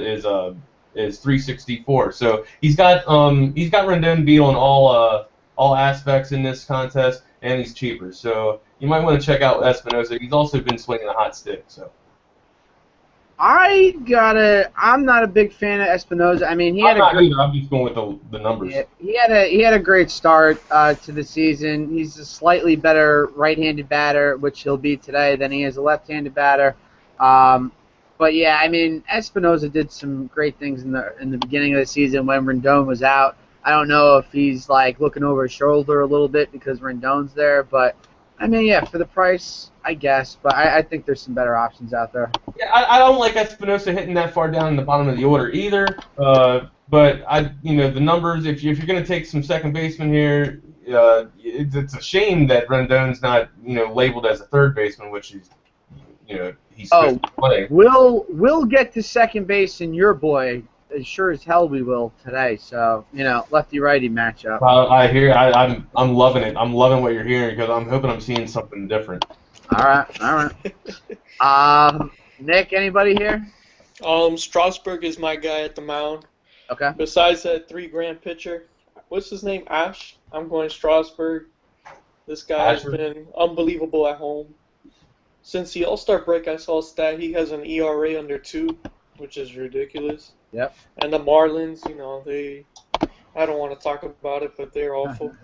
is 364. So he's got Rendon beat on all aspects in this contest, and he's cheaper. So you might want to check out Espinosa. He's also been swinging a hot stick. So I'm not a big fan of Espinosa. I mean, I'm just going with the numbers. Yeah, he had a great start to the season. He's a slightly better right-handed batter, which he'll be today, than he is a left-handed batter. But yeah, I mean, Espinosa did some great things in the beginning of the season when Rendon was out. I don't know if he's like looking over his shoulder a little bit because Rendon's there, but I mean, yeah, for the price, I guess. But I think there's some better options out there. Yeah, I don't like Espinosa hitting that far down in the bottom of the order either. But the numbers. If you're going to take some second baseman here, it's a shame that Rendon's not labeled as a third baseman, which is he's supposed to play. We'll get to second base in your boy. As sure as hell we will today. So lefty-righty matchup. I'm loving it. I'm loving what you're hearing because I'm hoping I'm seeing something different. All right. Nick, anybody here? Strasburg is my guy at the mound. Okay. Besides that $3,000 pitcher, what's his name? Ash. I'm going Strasburg. This guy has been unbelievable at home. Since the All-Star break, I saw a stat. He has an ERA under 2, which is ridiculous. Yep. And the Marlins, I don't want to talk about it, but they're awful.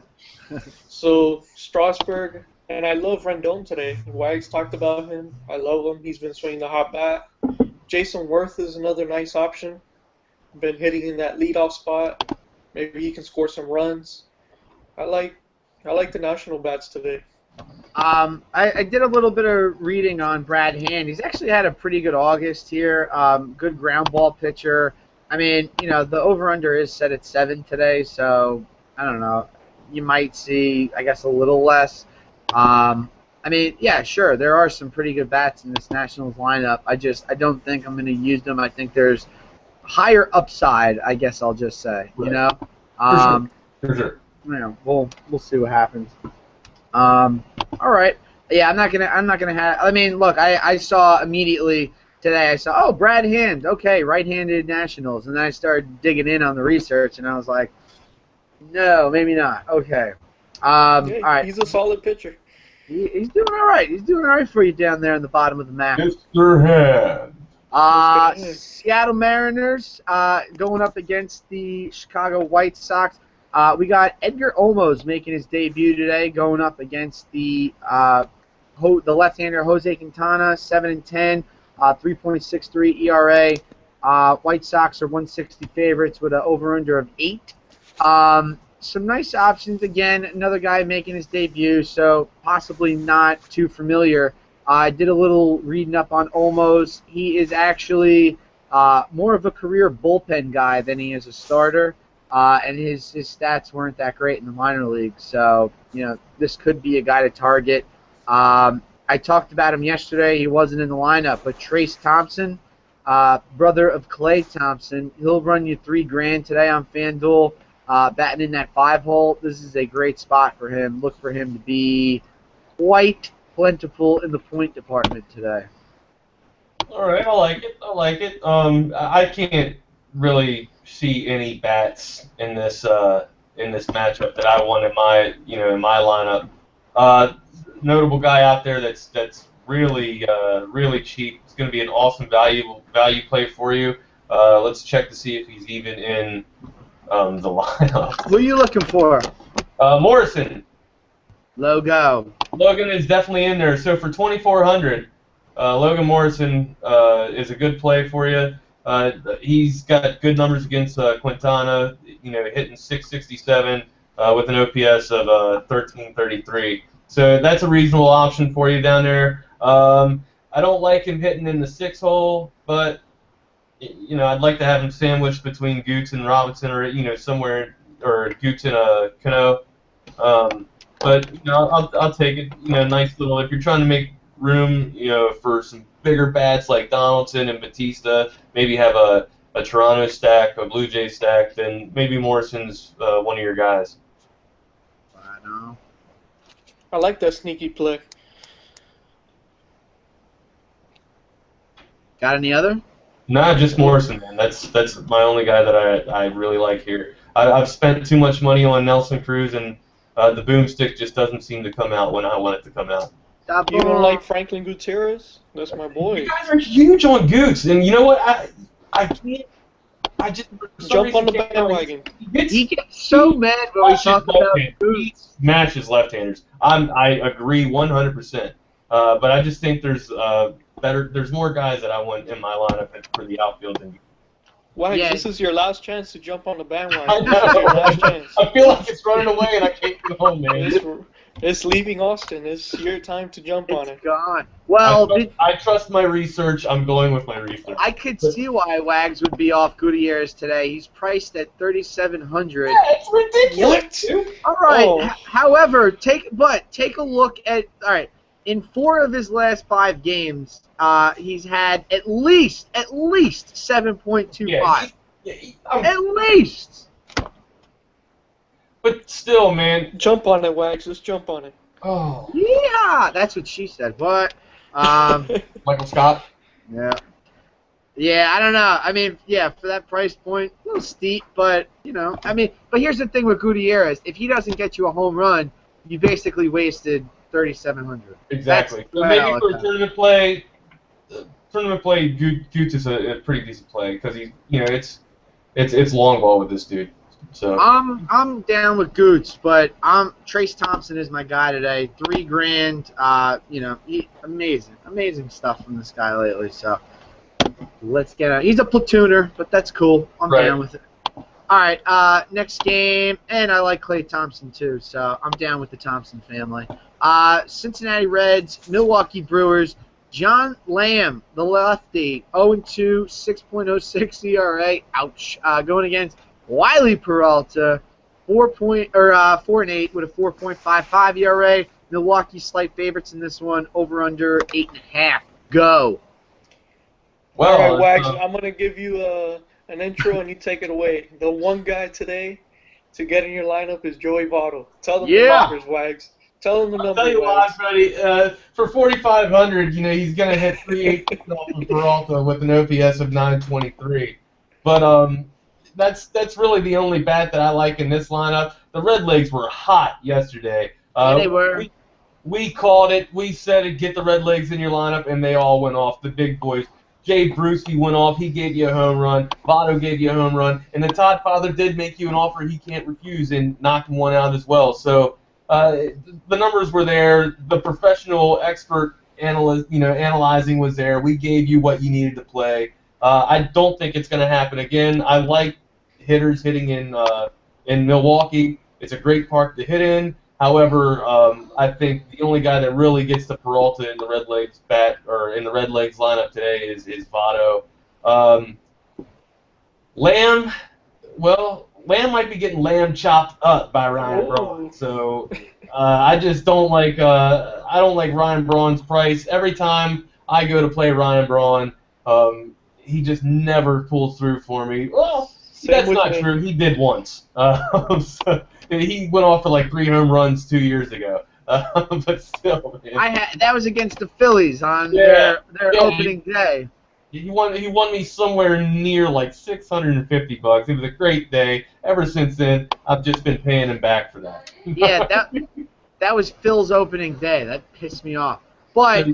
So Strasburg, and I love Rendon today. Wags talked about him. I love him. He's been swinging the hot bat. Jason Worth is another nice option. Been hitting in that leadoff spot. Maybe he can score some runs. I like the national bats today. I did a little bit of reading on Brad Hand. He's actually had a pretty good August here. Good ground ball pitcher. I mean, the over-under is set at 7 today, so I don't know. You might see, I guess, a little less. I mean, yeah, sure, there are some pretty good bats in this Nationals lineup. I don't think I'm going to use them. I think there's higher upside, I guess I'll just say, Right. For sure. We'll see what happens. All right. Yeah, I'm not gonna have. I mean, look, I saw immediately today. I saw, Brad Hand, okay, right-handed Nationals, and then I started digging in on the research, and I was like, no, maybe not. Okay. All right. He's a solid pitcher. He's doing all right. He's doing all right for you down there in the bottom of the map. Mr. Hand. Seattle Mariners going up against the Chicago White Sox. We got Edgar Olmos making his debut today, going up against the left-hander Jose Quintana, 7-10, 3.63 ERA. White Sox are 160 favorites with an over/under of 8. Some nice options again. Another guy making his debut, so possibly not too familiar. I did a little reading up on Olmos. He is actually more of a career bullpen guy than he is a starter. And his stats weren't that great in the minor leagues, so this could be a guy to target. I talked about him yesterday. He wasn't in the lineup, but Trace Thompson, brother of Clay Thompson, he'll run you $3,000 today on FanDuel, batting in that 5-hole. This is a great spot for him. Look for him to be quite plentiful in the point department today. All right, I like it. I can't really see any bats in this matchup that I want in my lineup. Notable guy out there that's really cheap. It's going to be an awesome value play for you. Let's check to see if he's even in the lineup. Who are you looking for? Morrison. Logan is definitely in there. So for 2,400, Logan Morrison is a good play for you. He's got good numbers against Quintana, hitting 667 with an OPS of 1333. So that's a reasonable option for you down there. I don't like him hitting in the 6-hole, but I'd like to have him sandwiched between Goots and Robinson, or somewhere, or Goots and Cano. But I'll take it. Nice little. If you're trying to make room, for some bigger bats like Donaldson and Batista, maybe have a Toronto stack, a Blue Jay stack, then maybe Morrison's one of your guys. I know. I like that sneaky play. Got any other? Nah, just Morrison, man. That's my only guy that I really like here. I've spent too much money on Nelson Cruz, and the boomstick just doesn't seem to come out when I want it to come out. You don't like Franklin Gutierrez? That's my boy. You guys are huge on Goots, and you know what? I can't. I just jump on the bandwagon. He gets so mad when we talk about Goots. He smashes left-handers. I agree 100%. But I just think there's more guys that I want in my lineup for the outfield than you. Wags, this is your last chance to jump on the bandwagon. I know. This is your last chance. I feel like it's running away and I can't get home, man. It's leaving Austin. It's your time to jump on it. It's gone. Well, I trust my research. I'm going with my research. I could see why Wags would be off Gutierrez today. He's priced at $3,700. Yeah, it's ridiculous. Dude. All right. However, take a look at in 4 of his last 5 games, he's had at least 7.25. At least. But still, man. Jump on it, Wags. Just jump on it. Oh. Yeah, that's what she said. What? Michael Scott. Yeah. Yeah, I don't know. I mean, yeah, for that price point, a little steep, but but here's the thing with Gutierrez: if he doesn't get you a home run, you basically wasted 3,700. Exactly. That's So the way I maybe look for at it. tournament play, Gooch is a pretty decent play because it's long ball with this dude. So I'm down with Goots, but Trace Thompson is my guy today. $3,000. Amazing stuff from this guy lately. So let's get on. He's a platooner, but that's cool. I'm Right. down with it. All right, next game, and I like Klay Thompson too, so I'm down with the Thompson family. Cincinnati Reds, Milwaukee Brewers, John Lamb, the lefty, 0-2, 6.06 ERA. Ouch. Going against Wiley Peralta, 4-8 with a 4.55 ERA. Milwaukee slight favorites in this one, over under 8.5. Go. well, All right, Wags, I'm going to give you an intro and you take it away. The one guy today to get in your lineup is Joey Votto. Tell them the numbers, Wags. Tell them the I'll numbers, tell you Wags. what, buddy. For 4,500, he's gonna hit 318 off of Peralta with an OPS of 923. But that's really the only bat that I like in this lineup. The Red Legs were hot yesterday. Yeah, they were. We called it. We said it. Get the Red Legs in your lineup, and they all went off. The big boys. Jay Brewski went off. He gave you a home run. Votto gave you a home run, and the Todd Father did make you an offer he can't refuse and knocked one out as well. So. The numbers were there. The professional expert analyzing was there. We gave you what you needed to play. I don't think it's going to happen again. I like hitters hitting in Milwaukee. It's a great park to hit in. However, I think the only guy that really gets the Peralta in the Red Legs in the Red Legs lineup today is Votto. Lamb, well. Lamb might be getting lamb chopped up by Ryan Braun, so I just don't like Ryan Braun's price. Every time I go to play Ryan Braun, he just never pulls through for me. Well, that's not true. He did once. So he went off for like 3 home runs 2 years ago. But still, man. That was against the Phillies on their opening day. He won me somewhere near like $650. It was a great day. Ever since then, I've just been paying him back for that. Yeah, that was Phil's opening day. That pissed me off. But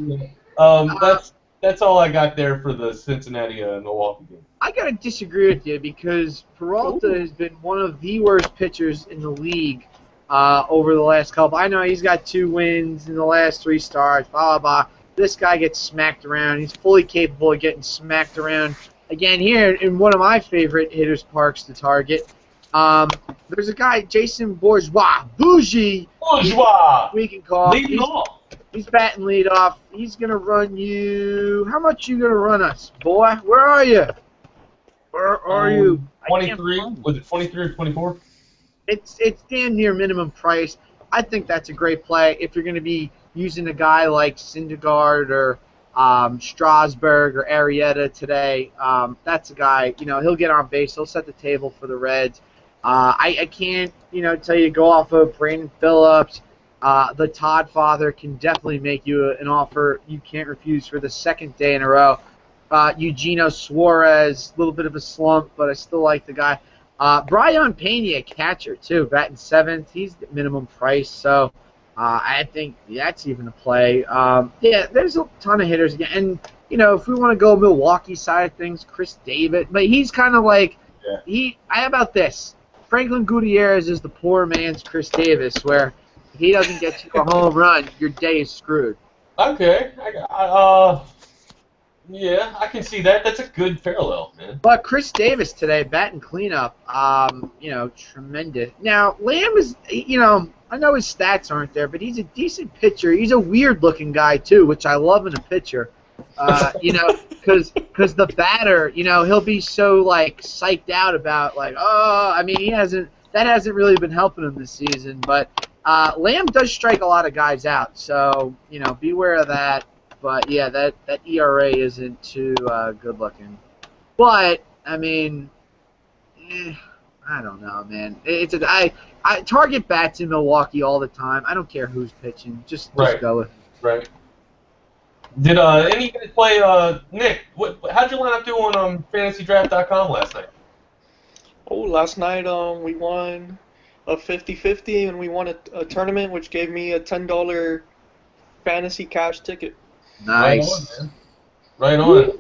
that's all I got there for the Cincinnati Milwaukee game. I gotta disagree with you because Peralta has been one of the worst pitchers in the league over the last couple. I know he's got 2 wins in the last 3 starts. Blah blah blah. This guy gets smacked around. He's fully capable of getting smacked around. Again, here in one of my favorite hitters' parks to target, there's a guy, Jason Bourgeois. Bourgeois! We can call him. Lead off. He's batting lead off. He's going to run you. How much you going to run us, boy? Where are you? Where are you? 23? Was it 23 or 24? It's damn near minimum price. I think that's a great play if you're going to be using a guy like Syndergaard or Strasburg or Arrieta today. That's a guy, he'll get on base. He'll set the table for the Reds. I can't, tell you to go off of Brandon Phillips. The Todd Father can definitely make you an offer you can't refuse for the 2nd day in a row. Eugenio Suarez, a little bit of a slump, but I still like the guy. Brian Pena, catcher, too, batting 7th. He's the minimum price, so I think that's even a play. There's a ton of hitters again. And, if we want to go Milwaukee side of things, Chris Davis. But he's kind of like, how about this? Franklin Gutierrez is the poor man's Chris Davis, where if he doesn't get you a home run, your day is screwed. Okay. Yeah, I can see that. That's a good parallel, man. But Chris Davis today, batting cleanup, tremendous. Now, Lamb is, I know his stats aren't there, but he's a decent pitcher. He's a weird-looking guy, too, which I love in a pitcher. Because the batter, he'll be so, psyched out about, that hasn't really been helping him this season. But Lamb does strike a lot of guys out, so, beware of that. But, yeah, that ERA isn't too good-looking. But, I don't know, man. I target bats in Milwaukee all the time. I don't care who's pitching. Just go with it. Right. Did any of you guys play, Nick, how'd your lineup do on FantasyDraft.com last night? Oh, last night we won a 50-50, and we won a tournament, which gave me a $10 fantasy cash ticket. Nice. Right on, man.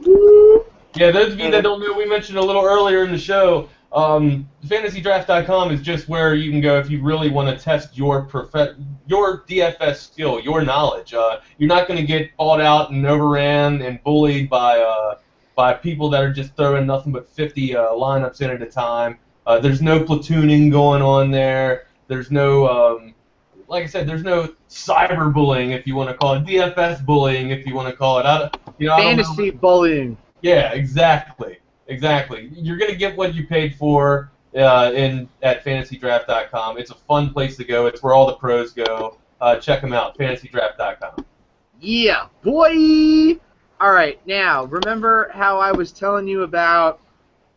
Yeah, those of you that don't know, we mentioned a little earlier in the show, FantasyDraft.com is just where you can go if you really want to test your DFS skill, your knowledge. You're not going to get bought out and overran and bullied by people that are just throwing nothing but 50 lineups in at a time. There's no platooning going on there. There's no, like I said, there's no cyberbullying, if you want to call it, DFS bullying, if you want to call it. I don't Fantasy know. bullying. Yeah, exactly. You're gonna get what you paid for at FantasyDraft.com. It's a fun place to go. It's where all the pros go. Check them out, FantasyDraft.com. Yeah, boy. All right, now remember how I was telling you about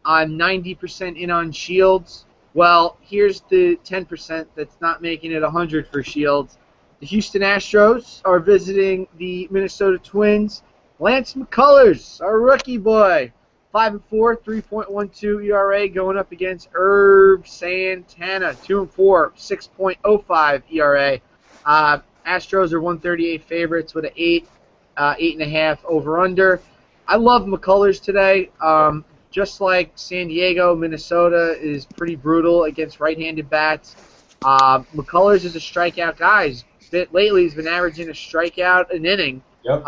90% in on Shields? Well, here's the 10% that's not making it 100 for Shields. The Houston Astros are visiting the Minnesota Twins. Lance McCullers, our rookie boy, 5-4, 3.12 ERA, going up against Herb Santana, 2-4, 6.05 ERA. Astros are 138 favorites with an 8.5 over/under. I love McCullers today. Just like San Diego, Minnesota is pretty brutal against right-handed bats. McCullers is a strikeout guy. Lately, he's been averaging a strikeout an inning. Yep.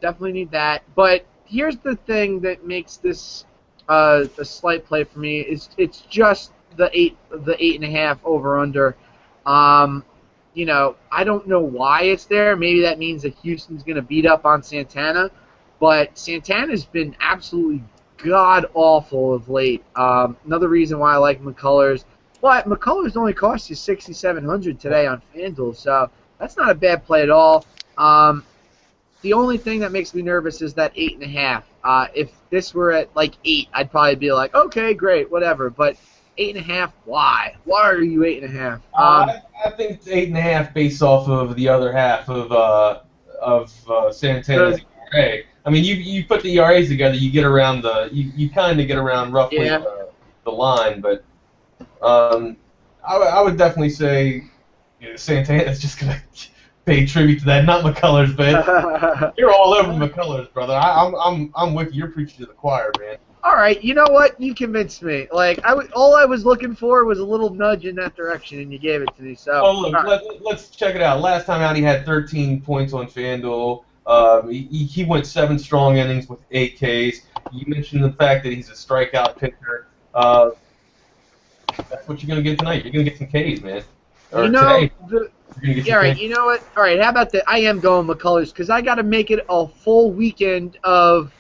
Definitely need that. But here's the thing that makes this a slight play for me is it's just the 8.5 over/under. You know, I don't know why it's there. Maybe that means that Houston's going to beat up on Santana. But Santana's been absolutely god-awful of late. Another reason why I like McCullers. But McCullers only cost you $6,700 today on FanDuel, so that's not a bad play at all. The only thing that makes me nervous is that 8.5. If this were at like 8, I'd probably be like, okay, great, whatever. But 8.5, why? Why are you 8.5? I think it's 8.5 based off of the other half of Santana's ERA. I mean, you put the ERAs together, you get around you kind of get around roughly the line, but I would definitely say Santana's just gonna pay tribute to that, not McCullers, but you're all over McCullers, brother. I'm with you. You're preaching to the choir, man. All right, you know what? You convinced me. Like all I was looking for was a little nudge in that direction, and you gave it to me. So. Oh, look, let's check it out. Last time out, he had 13 points on FanDuel. He went 7 strong innings with 8 Ks. You mentioned the fact that he's a strikeout pitcher. That's what you're gonna get tonight. You're gonna get some Ks, man. Or today. Yeah, all right. You know what? All right. How about that? I am going McCullers because I got to make it a full weekend of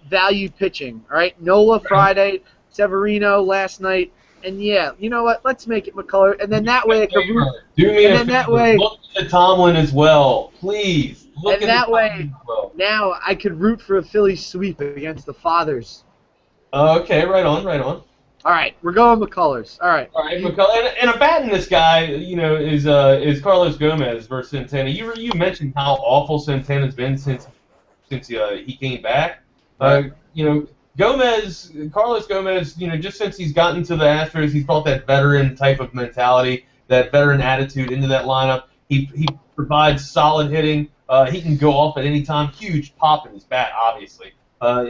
value pitching. All right. Nola Friday, Severino last night, and yeah, you know what? Let's make it McCullers, and then that way I can root. Do me and a then that favor. way. Look at Tomlin as well, please. Look and that way, now I could root for a Phillies sweep against the Fathers. Okay, right on. All right, we're going McCullers. All right, McCullers, and a bat in this guy, is Carlos Gomez versus Santana. You mentioned how awful Santana's been since he came back. Carlos Gomez, just since he's gotten to the Astros, he's brought that veteran type of mentality, that veteran attitude into that lineup. He provides solid hitting. He can go off at any time. Huge pop in his bat, obviously.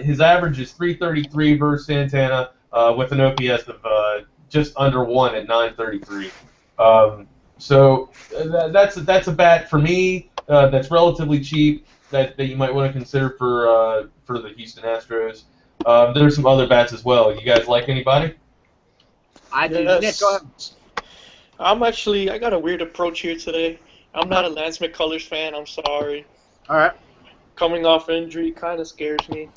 His average is 333 versus Santana. With an OPS of just under 1 at 933. So that's a bat for me that's relatively cheap that you might want to consider for the Houston Astros. There's some other bats as well. You guys like anybody? I do. Nick, go ahead. I got a weird approach here today. I'm not a Lance McCullers fan. I'm sorry. All right. Coming off injury kind of scares me.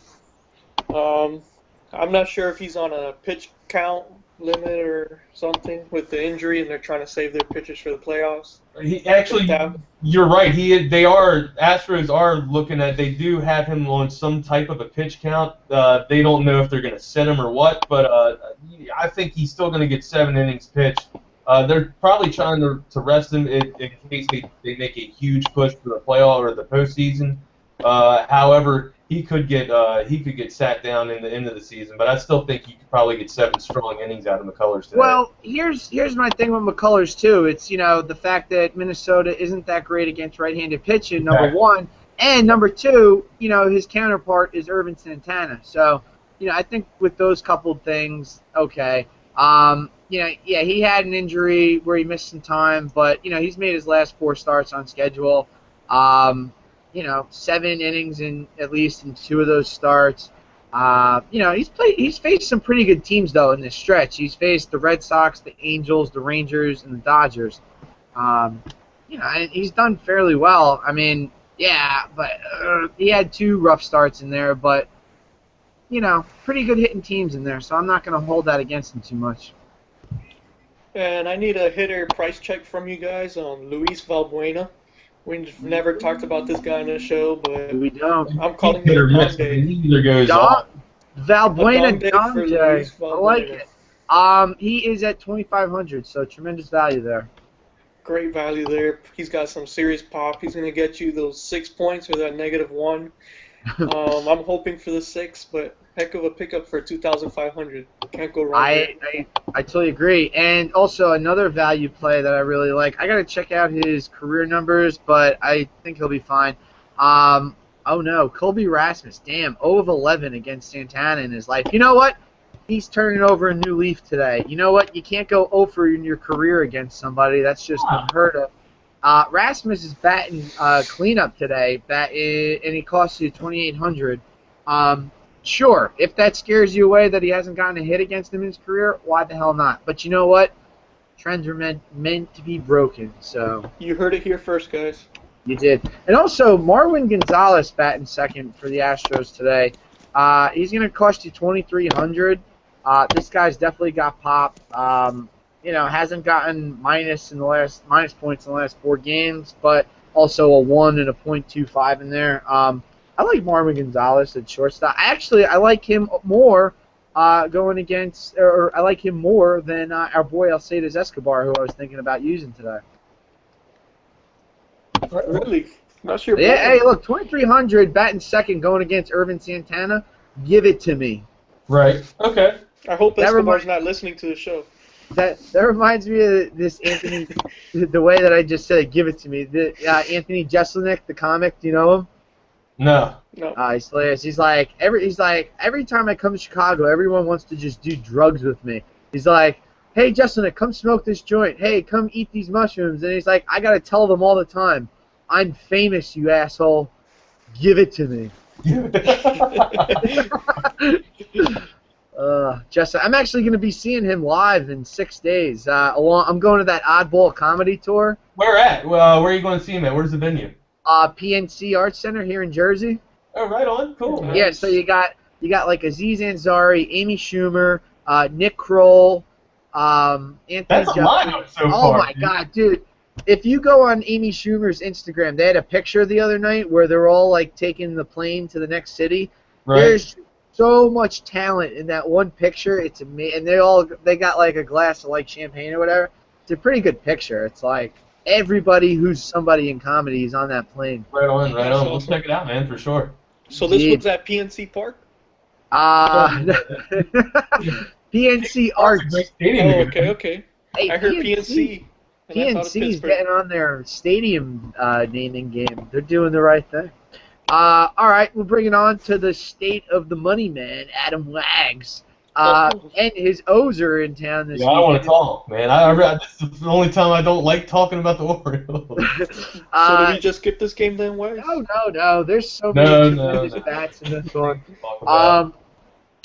I'm not sure if he's on a pitch count limit or something with the injury, and they're trying to save their pitchers for the playoffs. You're right. Astros are looking at. They do have him on some type of a pitch count. They don't know if they're going to sit him or what, but I think he's still going to get 7 innings pitched. They're probably trying to rest him in case they make a huge push for the playoff or the postseason. However, he could get sat down in the end of the season, but I still think he could probably get 7 strong innings out of McCullers today. Well, here's my thing with McCullers too. It's the fact that Minnesota isn't that great against right-handed pitching. Number one, and number two, his counterpart is Irvin Santana. So, I think with those couple things, okay. He had an injury where he missed some time, but he's made his last 4 starts on schedule. 7 innings at least in 2 of those starts. He's faced some pretty good teams though in this stretch. He's faced the Red Sox, the Angels, the Rangers, and the Dodgers. And he's done fairly well. I mean, but he had 2 rough starts in there, but pretty good hitting teams in there. So I'm not going to hold that against him too much. And I need a hitter price check from you guys on Luis Valbuena. We've never talked about this guy on the show, but we don't. I'm calling it a dong day. Either goes off. Valbuena dong day. I like it. He is at 2,500, so tremendous value there. Great value there. He's got some serious pop. He's going to get you those 6 points or that -1. I'm hoping for the 6, but heck of a pickup for 2,500. Can't go wrong. I totally agree. And also another value play that I really like. I got to check out his career numbers, but I think he'll be fine. Oh no, Colby Rasmus. Damn, 0 of 11 against Santana in his life. You know what? He's turning over a new leaf today. You know what? You can't go 0 for in your career against somebody. That's just unheard of. Rasmus is batting cleanup today, and he costs you 2,800. Sure, if that scares you away that he hasn't gotten a hit against him in his career, why the hell not? But you know what? Trends are meant to be broken. So you heard it here first, guys. You did. And also, Marwin Gonzalez batting second for the Astros today. He's going to cost you 2,300. This guy's definitely got pop. Hasn't gotten minus points in the last 4 games, but also a 1 and a .25 in there. I like Marwin Gonzalez at shortstop. I like him more going against, or I like him more than our boy Alcides Escobar, who I was thinking about using today. Really? Not sure. Yeah. Hey, look, 2,300 batting second going against Irvin Santana. Give it to me. Right. Okay. I hope Escobar's not listening to the show. That reminds me of this Anthony, the way that I just said it, give it to me. Anthony Jeselnik, the comic, do you know him? No. He's hilarious. He's like every time I come to Chicago, everyone wants to just do drugs with me. He's like, hey Jeselnik, come smoke this joint. Hey, come eat these mushrooms. And he's like, I gotta tell them all the time, I'm famous, you asshole. Give it to me. I'm actually going to be seeing him live in 6 days. I'm going to that Oddball comedy tour. Where at? Where are you going to see him at? Where's the venue? PNC Arts Center here in Jersey. Oh, right on. Cool. Man. Yeah, so you got like Aziz Ansari, Amy Schumer, Nick Kroll, Anthony. That's a lineup so far. Oh my God, dude! If you go on Amy Schumer's Instagram, they had a picture the other night where they're all like taking the plane to the next city. Right. There's so much talent in that one picture. It's amazing, and they got like a glass of like champagne or whatever. It's a pretty good picture. It's like everybody who's somebody in comedy is on that plane. Right on. We'll check it out, man, for sure. So this was at PNC Park? PNC Arts. Okay. Hey, I heard PNC. PNC's getting on their stadium naming game. They're doing the right thing. All right, we'll bring it on to the state of the money man, Adam Wags. And his O's are in town this week. I don't want to talk, man. This is the only time I don't like talking about the Orioles. So did you just skip this game then, Wags? No. There's so many tremendous bats in this one.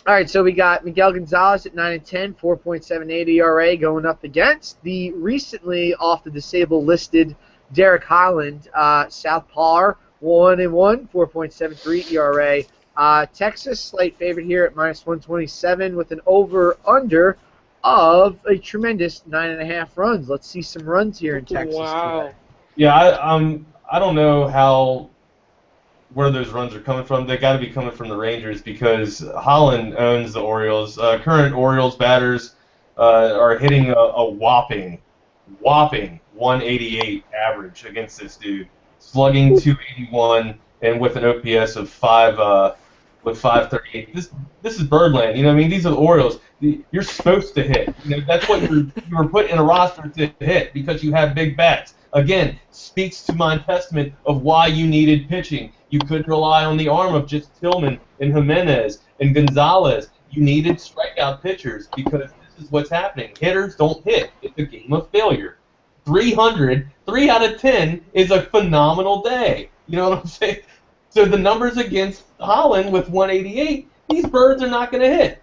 All right, so we got Miguel Gonzalez at 9-10, 4.78 ERA going up against the recently off the disabled listed Derek Holland, Southpaw, 1-1, 4.73 ERA. Texas, slight favorite here at -127 with an over/under of a tremendous 9.5 runs. Let's see some runs here in Texas today. Yeah, I don't know where those runs are coming from. They got to be coming from the Rangers because Holland owns the Orioles. Current Orioles batters are hitting a whopping 188 average against this dude. Slugging 281, and with an OPS of 538. This is Birdland. You know what I mean? These are the Orioles. You're supposed to hit. You know, that's what you were put in a roster to hit because you have big bats. Again, speaks to my testament of why you needed pitching. You couldn't rely on the arm of just Tillman and Jimenez and Gonzalez. You needed strikeout pitchers because this is what's happening. Hitters don't hit. It's a game of failure. 300, 3 out of 10 is a phenomenal day. You know what I'm saying? So the numbers against Holland with 188, these birds are not going to hit.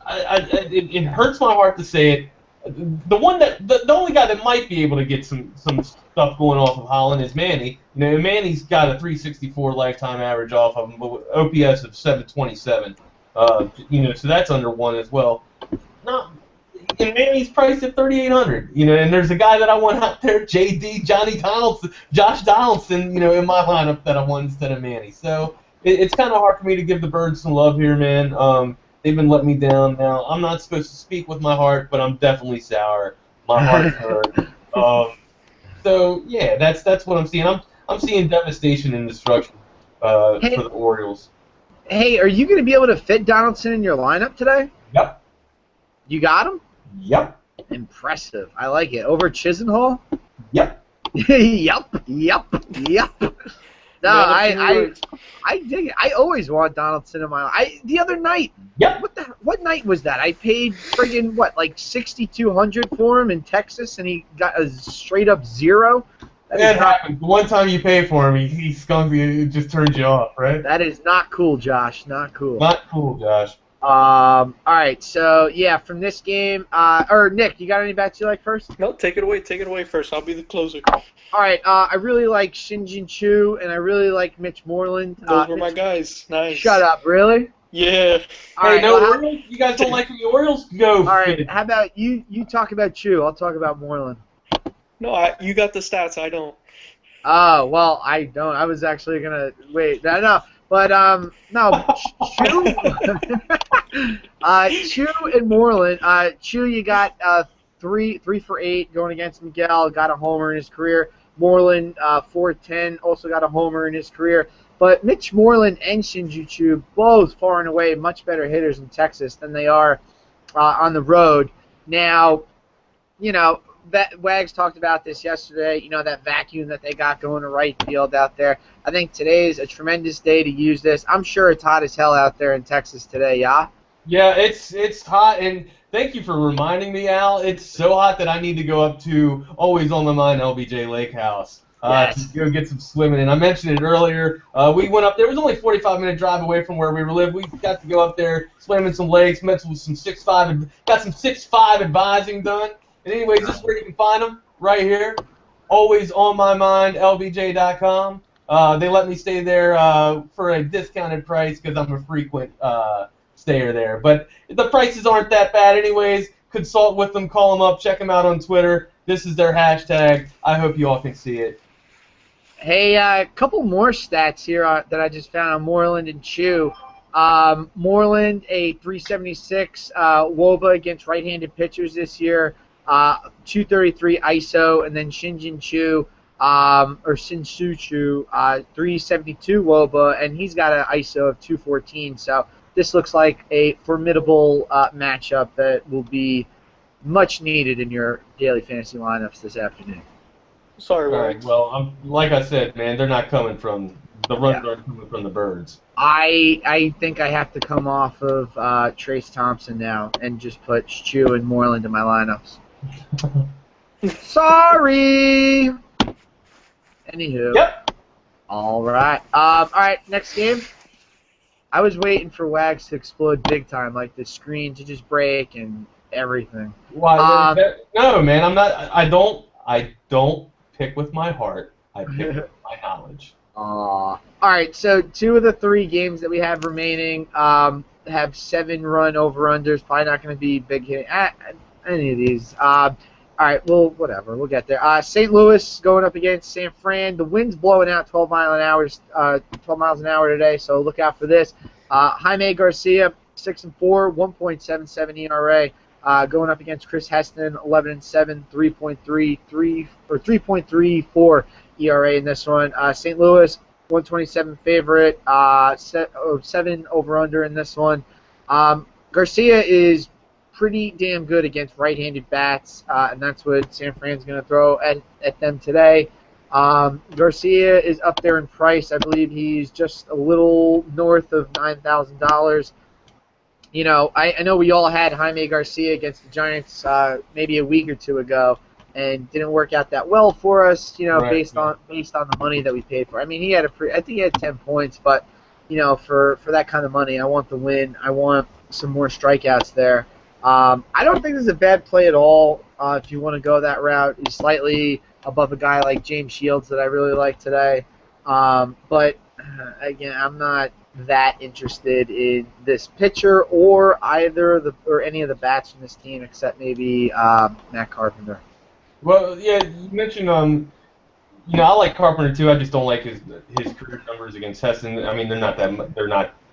It hurts my heart to say it. The only guy that might be able to get some stuff going off of Holland is Manny. You know, Manny's got a 364 lifetime average off of him, but with OPS of 727. You know, so that's under 1 as well. And Manny's priced at 3,800. You know, and there's a guy that I want out there, JD, Josh Donaldson. You know, in my lineup that I want instead of Manny. So it's kind of hard for me to give the birds some love here, man. They've been letting me down now. I'm not supposed to speak with my heart, but I'm definitely sour. My heart's hurt. So yeah, that's what I'm seeing. I'm seeing devastation and destruction for the Orioles. Hey, are you going to be able to fit Donaldson in your lineup today? Yep. You got him? Yep. Impressive. I like it. Over Chisenhall? Yep. Yep. No, I dig it. I always want Donaldson in my. The other night. Yep. What night was that? I paid friggin' like $6,200 for him in Texas, and he got a straight up 0. That happens. The one time you pay for him, he skunks you. It just turns you off, right? That is not cool, Josh. Not cool. Not cool, Josh. All right. So yeah, from this game, or Nick, you got any bets you like first? No, take it away. Take it away first. I'll be the closer. All right, I really like Shinjin Chu, and I really like Mitch Moreland. Those were my guys. Nice. Shut up, really? Yeah. All right, Orioles? You guys don't like the Orioles? Go. All right, how about you talk about Chu, I'll talk about Moreland. No, you got the stats, I don't. Oh, well, I don't. I was actually going to wait. No. But, no, Chu, Chu and Moreland. Chu, you got 3 for 8 going against Miguel, got a homer in his career. Moreland, 4-10, also got a homer in his career. But Mitch Moreland and Shinju Chu, both far and away much better hitters in Texas than they are on the road. Now, you know, that Wags talked about this yesterday, you know, that vacuum that they got going to right field out there. I think today's a tremendous day to use this. I'm sure it's hot as hell out there in Texas today, yeah? Yeah, it's hot, and thank you for reminding me, Al. It's so hot that I need to go up to Always on My Mind LBJ Lake House to go get some swimming. And I mentioned it earlier. We went up there. It was only a 45-minute drive away from where we lived. We got to go up there, swim in some lakes, met with some 6'5", and got some 6'5" advising done. And anyways, this is where you can find them, right here. Always on My Mind, LBJ.com. They let me stay there for a discounted price because I'm a frequent stayer there. But the prices aren't that bad anyways. Consult with them, call them up, check them out on Twitter. This is their hashtag. I hope you all can see it. Hey, a couple more stats here that I just found on Moreland and Chu. Moreland, a 376 WOBA against right-handed pitchers this year. 233 ISO, and then Shinjin Chu, or Shinsu Chu, 372 WOBA, and he's got an ISO of 214. So this looks like a formidable matchup that will be much needed in your daily fantasy lineups this afternoon. Sorry, All right, well, like I said, man, they're not coming from the runs aren't coming from the birds. I think I have to come off of Trace Thompson now and just put Chu and Moreland in my lineups. Sorry. Anywho. Yep. All right. All right. Next game. I was waiting for Wags to explode big time, like the screen to just break and everything. Why? No, man. I'm not. I don't pick with my heart. I pick with my knowledge. All right. So 2 of the 3 games that we have remaining have 7-run over/unders. Probably not going to be big hitting. Any of these. All right, well, whatever. We'll get there. St. Louis going up against San Fran. The wind's blowing out 12 miles an hour today, so look out for this. Jaime Garcia, 6-4, 1.77 ERA, going up against Chris Heston, 11-7, 3.34 ERA in this one. St. Louis 127 favorite. 7 over under in this one. Garcia is pretty damn good against right-handed bats, and that's what San Fran's going to throw at them today. Garcia is up there in price. I believe he's just a little north of $9,000. You know, I know we all had Jaime Garcia against the Giants maybe a week or two ago, and didn't work out that well for us. You know, Right, based on the money that we paid for. I mean, I think he had 10 points, but you know, for that kind of money, I want the win. I want some more strikeouts there. I don't think this is a bad play at all. If you want to go that route, he's slightly above a guy like James Shields that I really like today. But again, I'm not that interested in this pitcher or any of the bats from this team except maybe Matt Carpenter. Well, yeah, you mentioned you know, I like Carpenter too. I just don't like his career numbers against Heston. I mean, they're not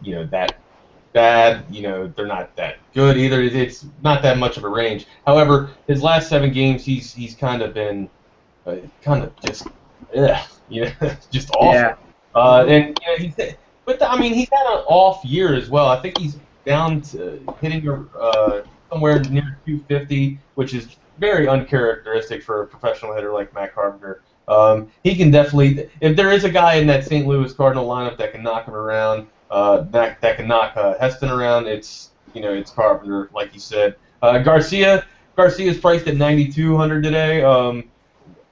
you know, that bad. You know, they're not that good either. It's not that much of a range. However, his last 7 games, he's kind of been kind of just you know, just awful. Yeah. And you know, I mean, he's had an off year as well. I think he's down to hitting somewhere near 250, which is very uncharacteristic for a professional hitter like Matt Carpenter. He can definitely, if there is a guy in that St. Louis Cardinal lineup that can knock him around, that can knock Heston around, it's Carpenter, like you said. Garcia's priced at 9,200 today.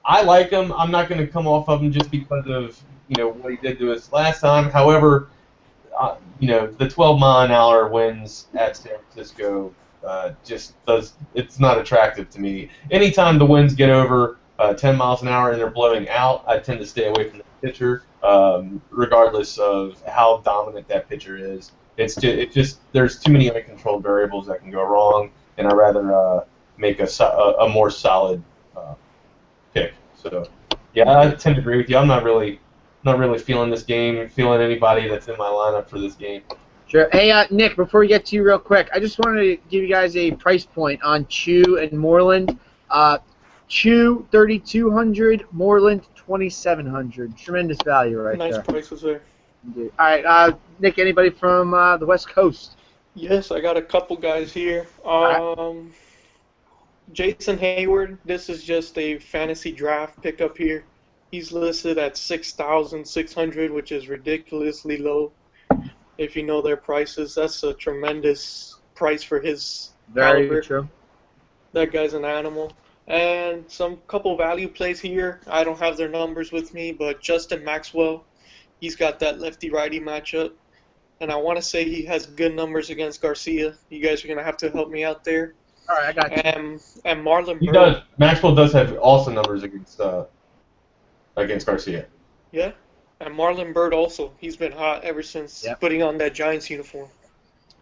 I like him. I'm not going to come off of him just because of what he did to us last time. However, the 12-mile-an-hour winds at San Francisco it's not attractive to me. Anytime the winds get over 10 miles an hour and they're blowing out, I tend to stay away from the pitcher, regardless of how dominant that pitcher is. It's just there's too many uncontrolled variables that can go wrong, and I'd rather make a more solid pick. So yeah, I tend to agree with you. I'm not really feeling this game, feeling anybody that's in my lineup for this game. Sure. Hey, Nick, before we get to you real quick, I just wanted to give you guys a price point on Chu and Moreland. Chu, 3,200, Moreland, 2,700. Tremendous value right there. Nice prices there. Indeed. All right, Nick, anybody from the West Coast? Yes, I got a couple guys here. Jason Hayward, this is just a fantasy draft pickup here. He's listed at 6,600, which is ridiculously low. If you know their prices, that's a tremendous price for his Very caliber. true. That guy's an animal. And some couple value plays here. I don't have their numbers with me, but Justin Maxwell, he's got that lefty-righty matchup. And I want to say he has good numbers against Garcia. You guys are going to have to help me out there. All right, I got you. And Marlon He Bird. does. Maxwell does have awesome numbers against Garcia. Yeah. And Marlon Bird also. He's been hot ever since putting on that Giants uniform.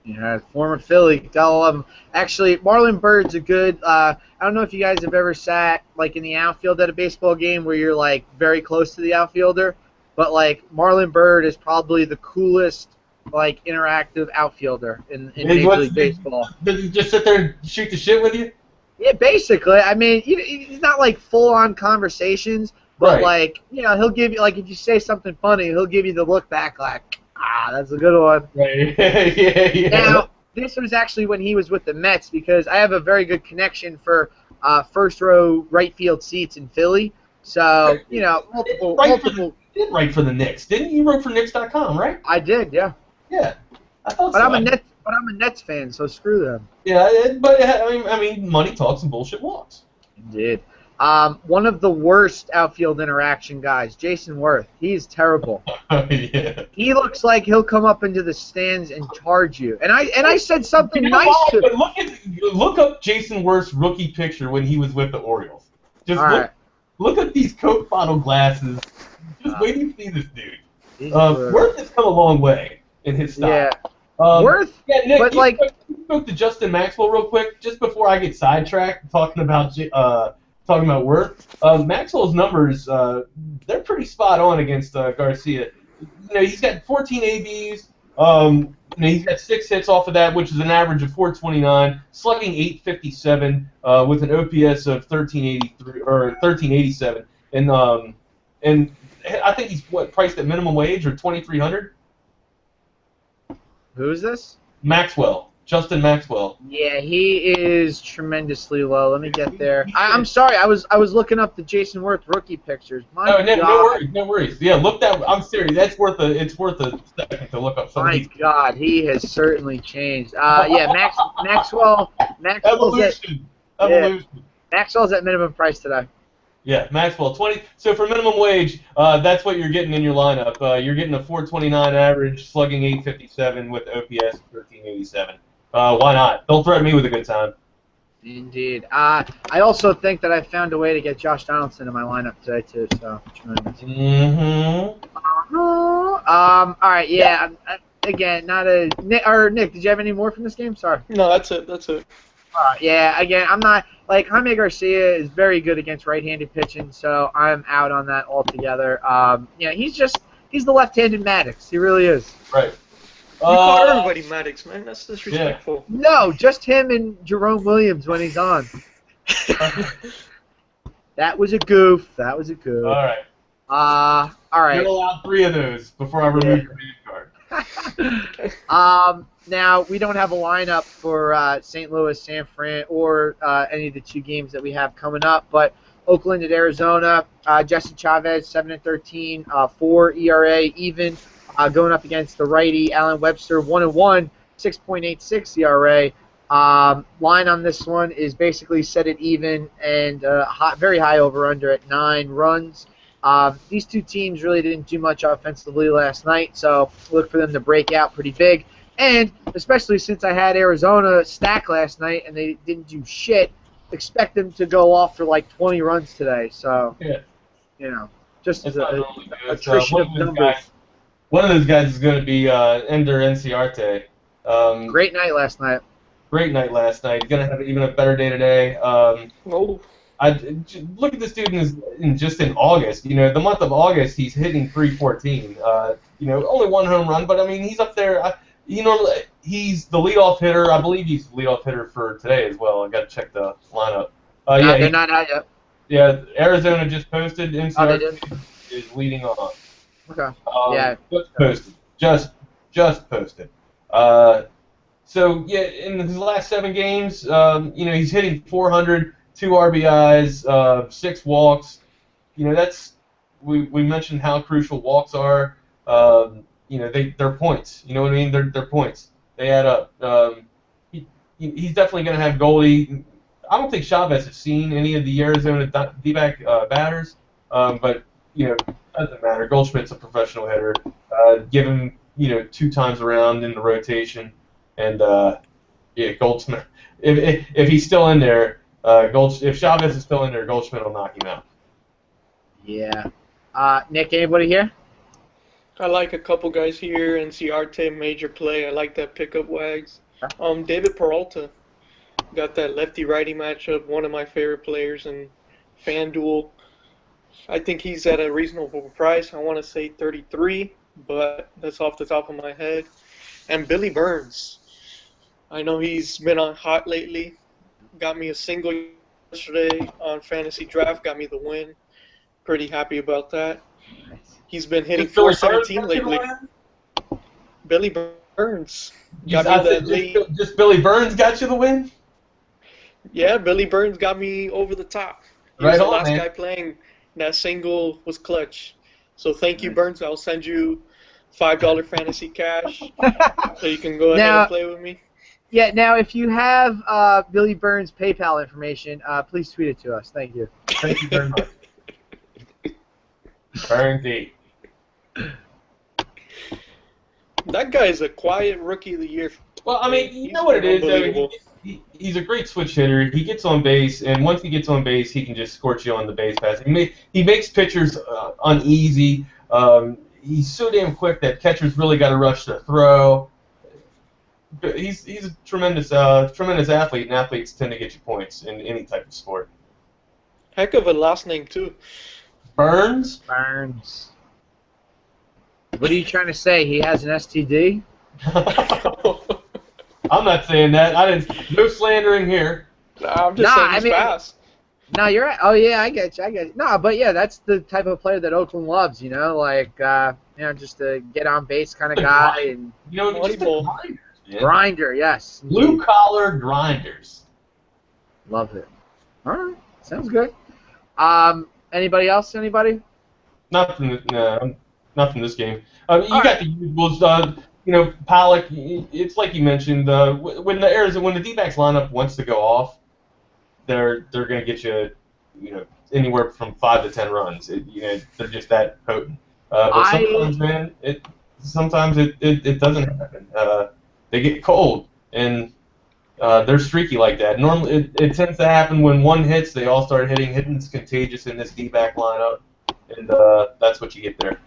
Yeah, former Philly. Gotta love him. Actually, Marlon Bird's a good. I don't know if you guys have ever sat like in the outfield at a baseball game where you're like very close to the outfielder, but like Marlon Bird is probably the coolest like interactive outfielder in Major League Baseball. Does he just sit there and shoot the shit with you? Yeah, basically. I mean, he's not like full on conversations. But, like, he'll give you, like, if you say something funny, he'll give you the look back like, that's a good one. Right. Yeah. Now, this was actually when he was with the Mets because I have a very good connection for first-row right field seats in Philly. So, multiple. You did write for the Knicks. Didn't you wrote for Knicks.com, right? I did, yeah. Yeah. I thought but so. I'm a Nets fan, so screw them. Yeah, but, I mean, money talks and bullshit walks. Indeed. One of the worst outfield interaction guys, Jason Worth. He's terrible. Yeah. He looks like he'll come up into the stands and charge you. And I said something nice to him. Look up Jason Worth's rookie picture when he was with the Orioles. Just look at these Coke bottle glasses. Just wait to see this dude. Worth has come a long way in his style. Yeah. Worth? Yeah, Nick, but you spoke to Justin Maxwell real quick, just before I get sidetracked talking about Worth. Maxwell's numbers, they're pretty spot on against Garcia. He's got 14 ABs. He's got 6 hits off of that, which is an average of 429, slugging 857 with an OPS of 1383 or 1387. And I think he's priced at minimum wage or 2,300. Who is this? Maxwell, Justin Maxwell. Yeah, he is tremendously low. Let me get there. I'm sorry. I was looking up the Jason Worth rookie pictures. My God. No worries, no worries. Yeah, look that. I'm serious. It's worth a second to look up some of these. My God, he has certainly changed. Yeah, Maxwell's Evolution. Maxwell's at minimum price today. Yeah, Maxwell 20. So for minimum wage, that's what you're getting in your lineup. You're getting a 429 average, slugging 857 with OPS 1387. Why not? Don't threaten me with a good time. Indeed. I also think that I found a way to get Josh Donaldson in my lineup today too. So tremendous. All right. Yeah. Again, not a Nick. Did you have any more from this game? Sorry. No, that's it. Yeah, again, I'm not like Jaime Garcia is very good against right-handed pitching, so I'm out on that altogether. He's the left-handed Maddox. He really is. Right. You call everybody Maddox, man. That's disrespectful. Yeah. No, just him and Jerome Williams when he's on. That was a goof. All right. All right. You're allowed 3 of those before I remove your name card. Now, we don't have a lineup for St. Louis, San Fran, or any of the 2 games that we have coming up, but Oakland at Arizona, Jesse Chavez, 7-13, 4 ERA, even, going up against the righty, Alan Webster, 1-1, 6.86 ERA. Line on this one is basically set it even and very high over-under at 9 runs. These 2 teams really didn't do much offensively last night, so look for them to break out pretty big. And especially since I had Arizona stack last night and they didn't do shit, expect them to go off for like 20 runs today. So, just as attrition of numbers. One of those guys is going to be Ender Enciarte. Great night last night. He's going to have even a better day today. Look at this dude in August. The month of August, he's hitting 314. Only 1 home run, but I mean, he's up there. He's the leadoff hitter. I believe he's the leadoff hitter for today as well. I got to check the lineup. They're not out yet. Yeah, Arizona just posted. NCR is leading on. Okay. Just posted. So yeah, in his last 7 games, he's hitting 400, 2 RBIs, 6 walks. That's we mentioned how crucial walks are. They're points. You know what I mean? They're points. They add up. He's definitely going to have Goldie. I don't think Chavez has seen any of the Arizona D-back batters, but doesn't matter. Goldschmidt's a professional hitter. Give him 2 times around in the rotation, and Goldschmidt. If he's still in there, if Chavez is still in there, Goldschmidt will knock him out. Yeah. Nick, anybody here? I like a couple guys here. Enciarte, major play. I like that pickup, Wags. David Peralta. Got that lefty-righty matchup. One of my favorite players in FanDuel. I think he's at a reasonable price. I want to say 33, but that's off the top of my head. And Billy Burns. I know he's been on hot lately. Got me a single yesterday on Fantasy Draft. Got me the win. Pretty happy about that. He's been hitting 417 lately. Billy Burns. Just Billy Burns got you the win? Yeah, Billy Burns got me over the top. He was the last guy playing. That single was clutch. So thank you, Burns. I'll send you $5 fantasy cash so you can go ahead and play with me. Yeah, now if you have Billy Burns' PayPal information, please tweet it to us. Thank you. Thank you very much. Burnsy. That guy's a quiet rookie of the year. Well, I mean, you know what it is, though? He's a great switch hitter. He gets on base, and once he gets on base, he can just scorch you on the base pass. He makes pitchers uneasy. He's so damn quick that catchers really got to rush to throw. He's a tremendous athlete, and athletes tend to get you points in any type of sport. Heck of a last name, too. Burns? Burns. What are you trying to say? He has an STD? I'm not saying that. No slandering here. Nah, I'm just saying he's fast. No, you're right. Oh yeah, I get you. I get you. No, but yeah, that's the type of player that Oakland loves. Just a get on base kind of guy and Just the Moneyball. grinders, man. grinder. Yes, Blue collar grinders. love it. All right, sounds good. Anybody else? Anybody? Not from not from this game. You All got the usuals. Pollock. It's like you mentioned. When the D-backs lineup wants to go off, they're going to get you, anywhere from 5 to 10 runs. They're just that potent. But sometimes, man, it doesn't happen. They get cold and they're streaky like that. Normally, it tends to happen when one hits. They all start hitting. Hitting's contagious in this D-back lineup, and that's what you get there.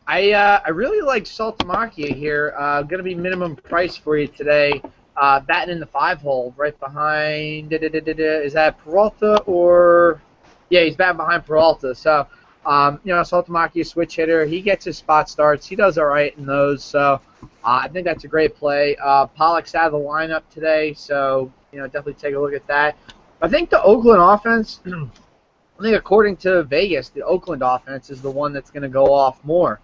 I really like Saltamacchia here. Going to be minimum price for you today. Batting in the 5-hole, right behind. Is that Peralta or? Yeah, he's batting behind Peralta. So, Saltamacchia, switch hitter. He gets his spot starts. He does all right in those. So, I think that's a great play. Pollock's out of the lineup today, so definitely take a look at that. I think the Oakland offense. I think according to Vegas, the Oakland offense is the one that's going to go off more.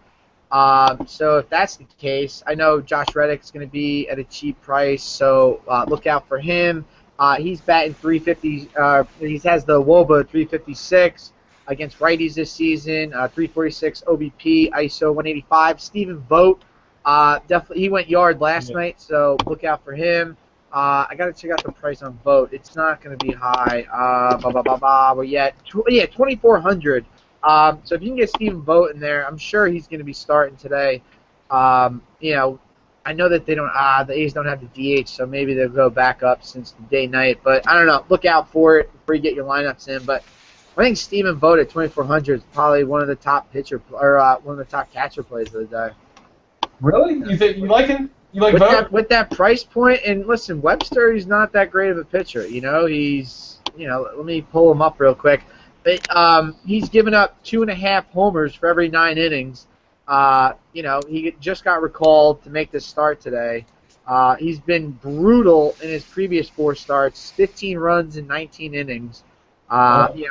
So if that's the case, I know Josh Reddick's going to be at a cheap price, so look out for him. He's batting 350. He has the WOBA 356 against righties this season. 346 OBP, ISO 185. Stephen Vogt, definitely he went yard last night, so look out for him. I got to check out the price on Vogt. It's not going to be high. But yeah, 2,400. So if you can get Stephen Vogt in there, I'm sure he's going to be starting today. I know that they don't. The A's don't have the DH, so maybe they'll go back up since the day-night. But I don't know. Look out for it before you get your lineups in. But I think Stephen Vogt at 2,400 is probably one of the top pitcher or one of the top catcher plays of the day. Really? You think you like him? You like Vogt? With that price point, and listen, Webster, he's not that great of a pitcher. He's let me pull him up real quick. But he's given up 2.5 homers for every 9 innings. He just got recalled to make this start today. He's been brutal in his previous 4 starts, 15 runs in 19 innings.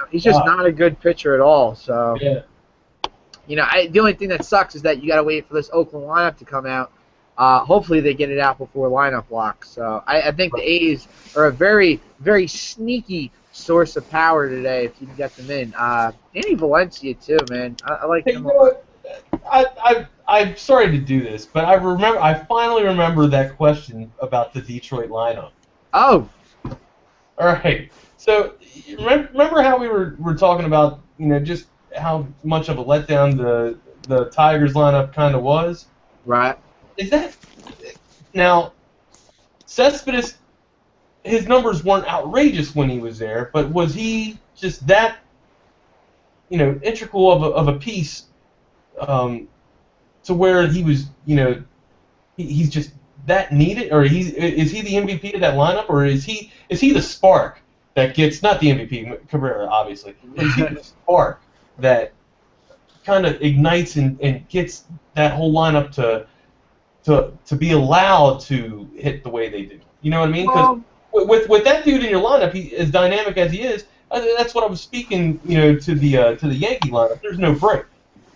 He's just not a good pitcher at all. So, the only thing that sucks is that you got to wait for this Oakland lineup to come out. Hopefully they get it out before lineup lock. So I think the A's are a very, very sneaky source of power today if you can get them in. Danny Valencia too, man. I like him. I'm sorry to do this, but I finally remember that question about the Detroit lineup. Oh. All right. So remember how we were talking about just how much of a letdown the Tigers lineup kind of was? Right. Is that now? Cespedes, his numbers weren't outrageous when he was there, but was he just that, integral of a piece, to where he was, he's just that needed, or is he the MVP of that lineup, or is he the spark that gets, not the MVP, Cabrera obviously, is he the spark that kind of ignites and gets that whole lineup to be allowed to hit the way they do? You know what I mean? Because with that dude in your lineup, he as dynamic as he is. That's what I was speaking, to the Yankee lineup. There's no break.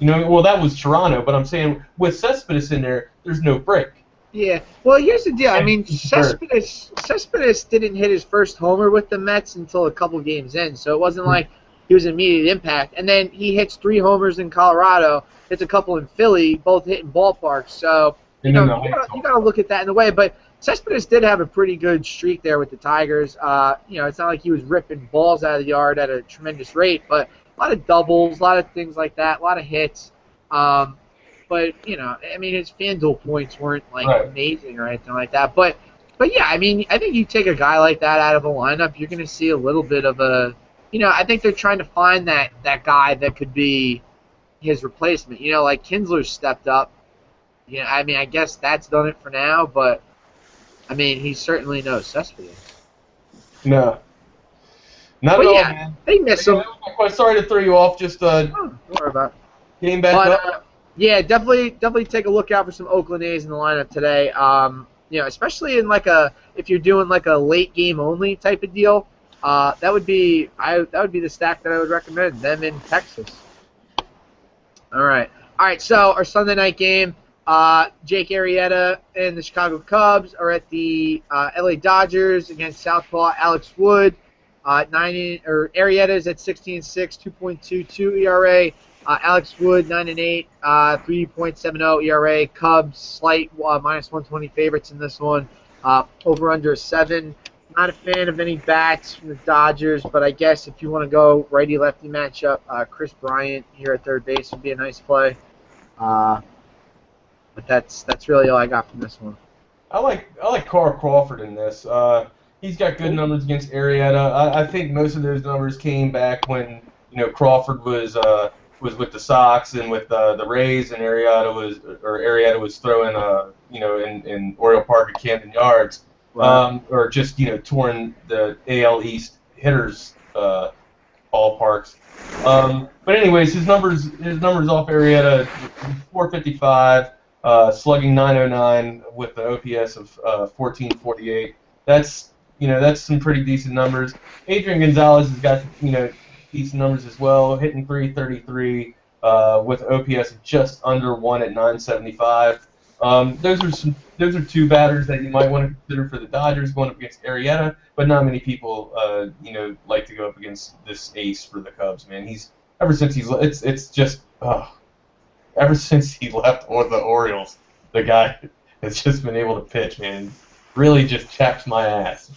Well, that was Toronto, but I'm saying with Cespedes in there, there's no break. Yeah. Well, here's the deal. I mean, Cespedes didn't hit his first homer with the Mets until a couple games in, so it wasn't like he was an immediate impact. And then he hits 3 homers in Colorado, hits a couple in Philly, both hitting ballparks. So you got to look at that in a way. But Cespedes did have a pretty good streak there with the Tigers. It's not like he was ripping balls out of the yard at a tremendous rate, but a lot of doubles, a lot of things like that, a lot of hits. But his FanDuel points weren't amazing or anything like that. But yeah, I think you take a guy like that out of a lineup, you're going to see a little bit of a, I think they're trying to find that guy that could be his replacement. Like Kinsler's stepped up. I guess that's done it for now, but he's certainly no Cespedes. No. Not at all, man. They miss him. Sorry to throw you off. Just don't worry about it. Getting back up. Yeah, definitely take a look out for some Oakland A's in the lineup today. Especially in if you're doing like a late game only type of deal. that would be the stack that I would recommend. Them in Texas. All right. So our Sunday night game, Jake Arrieta and the Chicago Cubs are at the LA Dodgers against Southpaw Alex Wood. Arrieta is at 16-6, 2.22 ERA. Alex Wood 9-8, 3.70 ERA. Cubs slight minus 120 favorites in this one. Over under 7. Not a fan of any bats from the Dodgers, but I guess if you want to go righty-lefty matchup, Chris Bryant here at third base would be a nice play. But that's really all I got from this one. I like Carl Crawford in this. He's got good numbers against Arrieta. I think most of those numbers came back when Crawford was with the Sox and with the Rays, and Arrieta was throwing in Oriole Park at Camden Yards. Wow. Or just touring the AL East hitters ballparks. But anyways, his numbers off Arrieta: 455, slugging 909 with the OPS of 1448. That's some pretty decent numbers. Adrian Gonzalez has got decent numbers as well, hitting 333 with OPS of just under 1 at 975. Those are two batters that you might want to consider for the Dodgers going up against Arrieta, but not many people like to go up against this ace for the Cubs. Man, ever since he left the Orioles, the guy has just been able to pitch. Man, really just chaps my ass.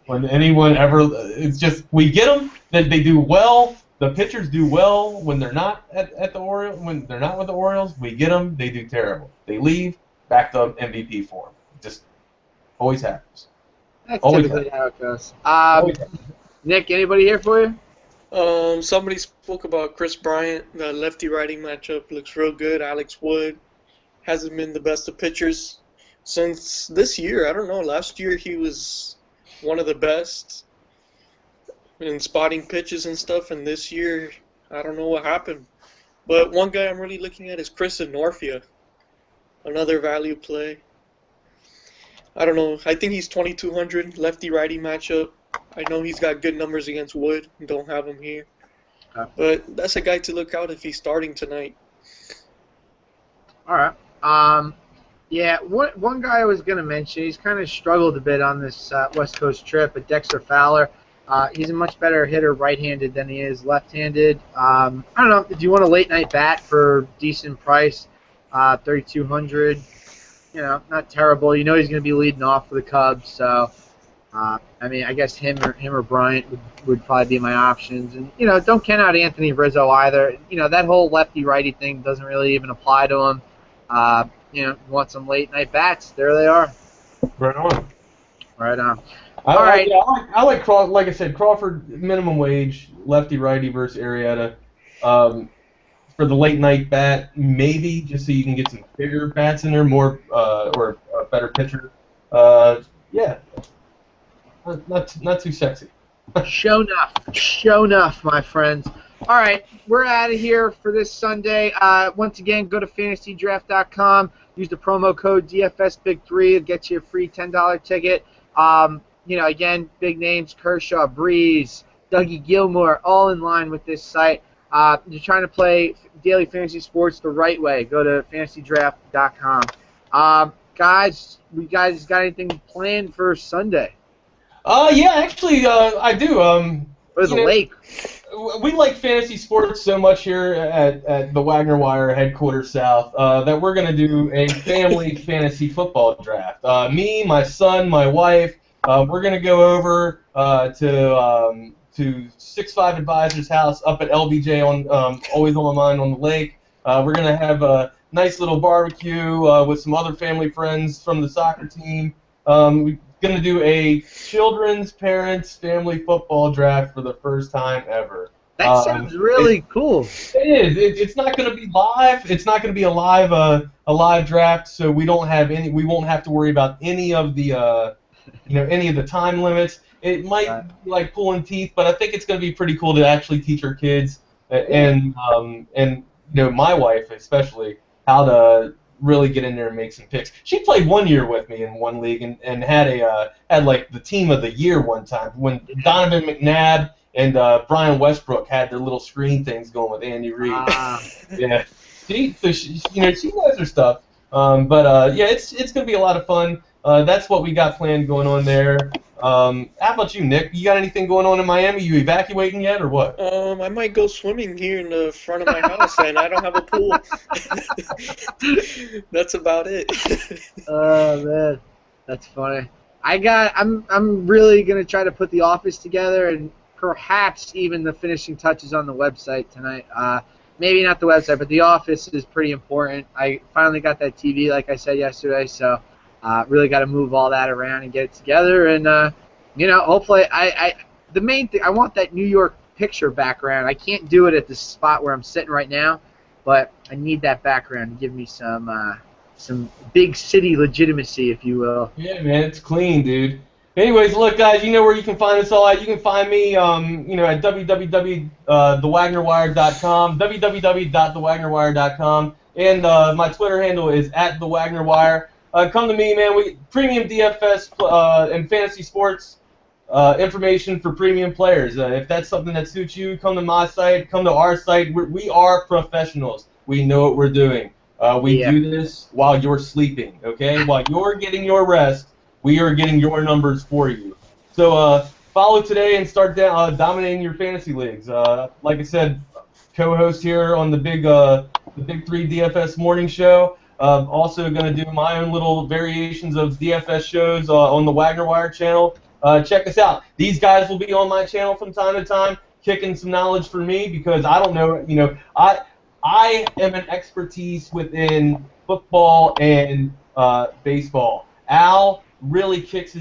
When anyone ever, it's just we get them that they do well. The pitchers do well when they're not at the Orioles. When they're not with the Orioles, we get them. They do terrible. They leave, back to MVP form. Just always happens. That's always typically happens. how it goes. Nick, anybody here for you? Somebody spoke about Chris Bryant. The lefty-righty matchup looks real good. Alex Wood hasn't been the best of pitchers since this year. I don't know. Last year he was one of the best in spotting pitches and stuff, and this year I don't know what happened. But one guy I'm really looking at is Chris Norfia, another value play. I don't know. I think he's 2,200 lefty-righty matchup. I know he's got good numbers against Wood. Don't have him here. But that's a guy to look out if he's starting tonight. All right. Yeah, one guy I was going to mention, he's kind of struggled a bit on this West Coast trip, but Dexter Fowler. He's a much better hitter right-handed than he is left-handed. I don't know. Do you want a late-night bat for decent price? 3,200. Not terrible. He's going to be leading off for the Cubs, so I guess him or Bryant would probably be my options. And don't count out Anthony Rizzo either. That whole lefty-righty thing doesn't really even apply to him. Want some late-night bats? There they are. Right on. Right on. All right. I like Crawford. Like I said, Crawford minimum wage, lefty righty versus Arrieta. For the late night bat, maybe just so you can get some bigger bats in there, more or a better pitcher. Yeah, not too sexy. Show enough, my friends. All right, we're out of here for this Sunday. Once again, go to fantasydraft.com. Use the promo code DFSBig3. It'll get you a free $10 ticket. Again, big names, Kershaw, Breeze, Dougie Gilmore, all in line with this site. You're trying to play daily fantasy sports the right way. Go to fantasydraft.com. Guys, you guys got anything planned for Sunday? Yeah, actually, I do. Where's the lake? We like fantasy sports so much here at the Wagner Wire headquarters south that we're going to do a family fantasy football draft. Me, my son, my wife, we're going to go over to 6'5" Advisors House up at LBJ on Always on My Mind on the lake. We're going to have a nice little barbecue with some other family friends from the soccer team. We're going to do a children's parents family football draft for the first time ever. That sounds really cool. It is. It's not going to be live. It's not going to be a live draft, so we won't have to worry about any of the any of the time limits. It might be like pulling teeth, but I think it's going to be pretty cool to actually teach our kids and my wife especially how to really get in there and make some picks. She played 1 year with me in one league and had like the team of the year one time when Donovan McNabb and Brian Westbrook had their little screen things going with Andy Reid. Yeah, she knows her stuff. Yeah, it's gonna be a lot of fun. That's what we got planned going on there. How about you, Nick? You got anything going on in Miami? You evacuating yet, or what? I might go swimming here in the front of my house, and I don't have a pool. That's about it. Oh man, that's funny. I'm really gonna try to put the office together and perhaps even the finishing touches on the website tonight. Maybe not the website, but the office is pretty important. I finally got that TV, like I said yesterday, so really got to move all that around and get it together. And hopefully, the main thing, I want that New York picture background. I can't do it at the spot where I'm sitting right now, but I need that background to give me some big city legitimacy, if you will. Yeah, man, it's clean, dude. Anyways, look, guys, you know where you can find us all at. You can find me, at www.thewagnerwire.com, www.thewagnerwire.com, and my Twitter handle is @thewagnerwire. Come to me, man. Premium DFS and fantasy sports information for premium players. If that's something that suits you, come to my site. Come to our site. We are professionals. We know what we're doing. We do this while you're sleeping, okay? While you're getting your rest, we are getting your numbers for you. So follow today and start dominating your fantasy leagues. Like I said, co-host here on the Big 3 DFS morning show. Also going to do my own little variations of DFS shows on the Wagner Wire channel. Check us out. These guys will be on my channel from time to time, kicking some knowledge for me because I don't know. I am an expertise within football and baseball. Al really kicks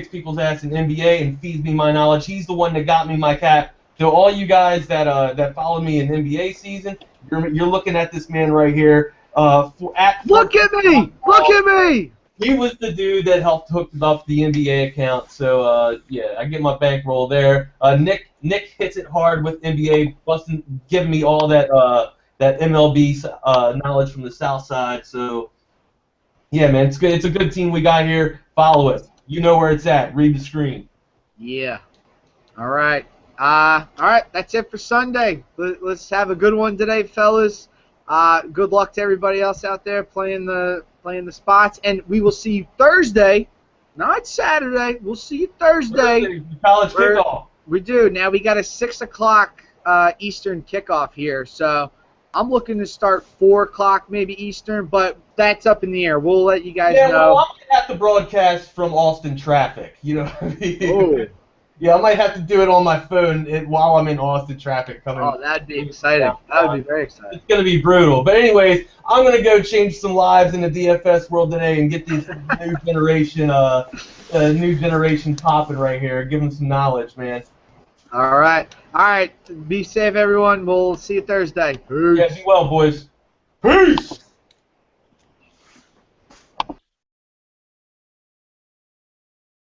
people's ass in NBA and feeds me my knowledge. He's the one that got me my cap. So all you guys that followed me in NBA season, you're looking at this man right here. Look at me! Look at me! He was the dude that helped hook up the NBA account. So yeah, I get my bankroll there. Nick hits it hard with NBA, giving me all that MLB knowledge from the South Side. So yeah, man, it's good. It's a good team we got here. Follow us. You know where it's at. Read the screen. Yeah. All right. All right. That's it for Sunday. Let's have a good one today, fellas. Good luck to everybody else out there playing the spots, and we will see you Thursday. Not Saturday. We'll see you Thursday. College kickoff. We do. Now we got a 6 o'clock Eastern kickoff here, so I'm looking to start 4 o'clock maybe Eastern, but that's up in the air. We'll let you guys know. Well, I'm gonna have to broadcast from Austin traffic. You know what I mean? Oh. Yeah, I might have to do it on my phone while I'm in Austin traffic coming. Oh, that'd be exciting. That would be very exciting. It's going to be brutal. But anyways, I'm going to go change some lives in the DFS world today and get these new generation popping right here. Give them some knowledge, man. All right. All right. Be safe, everyone. We'll see you Thursday. Peace. Yeah, be well, boys. Peace.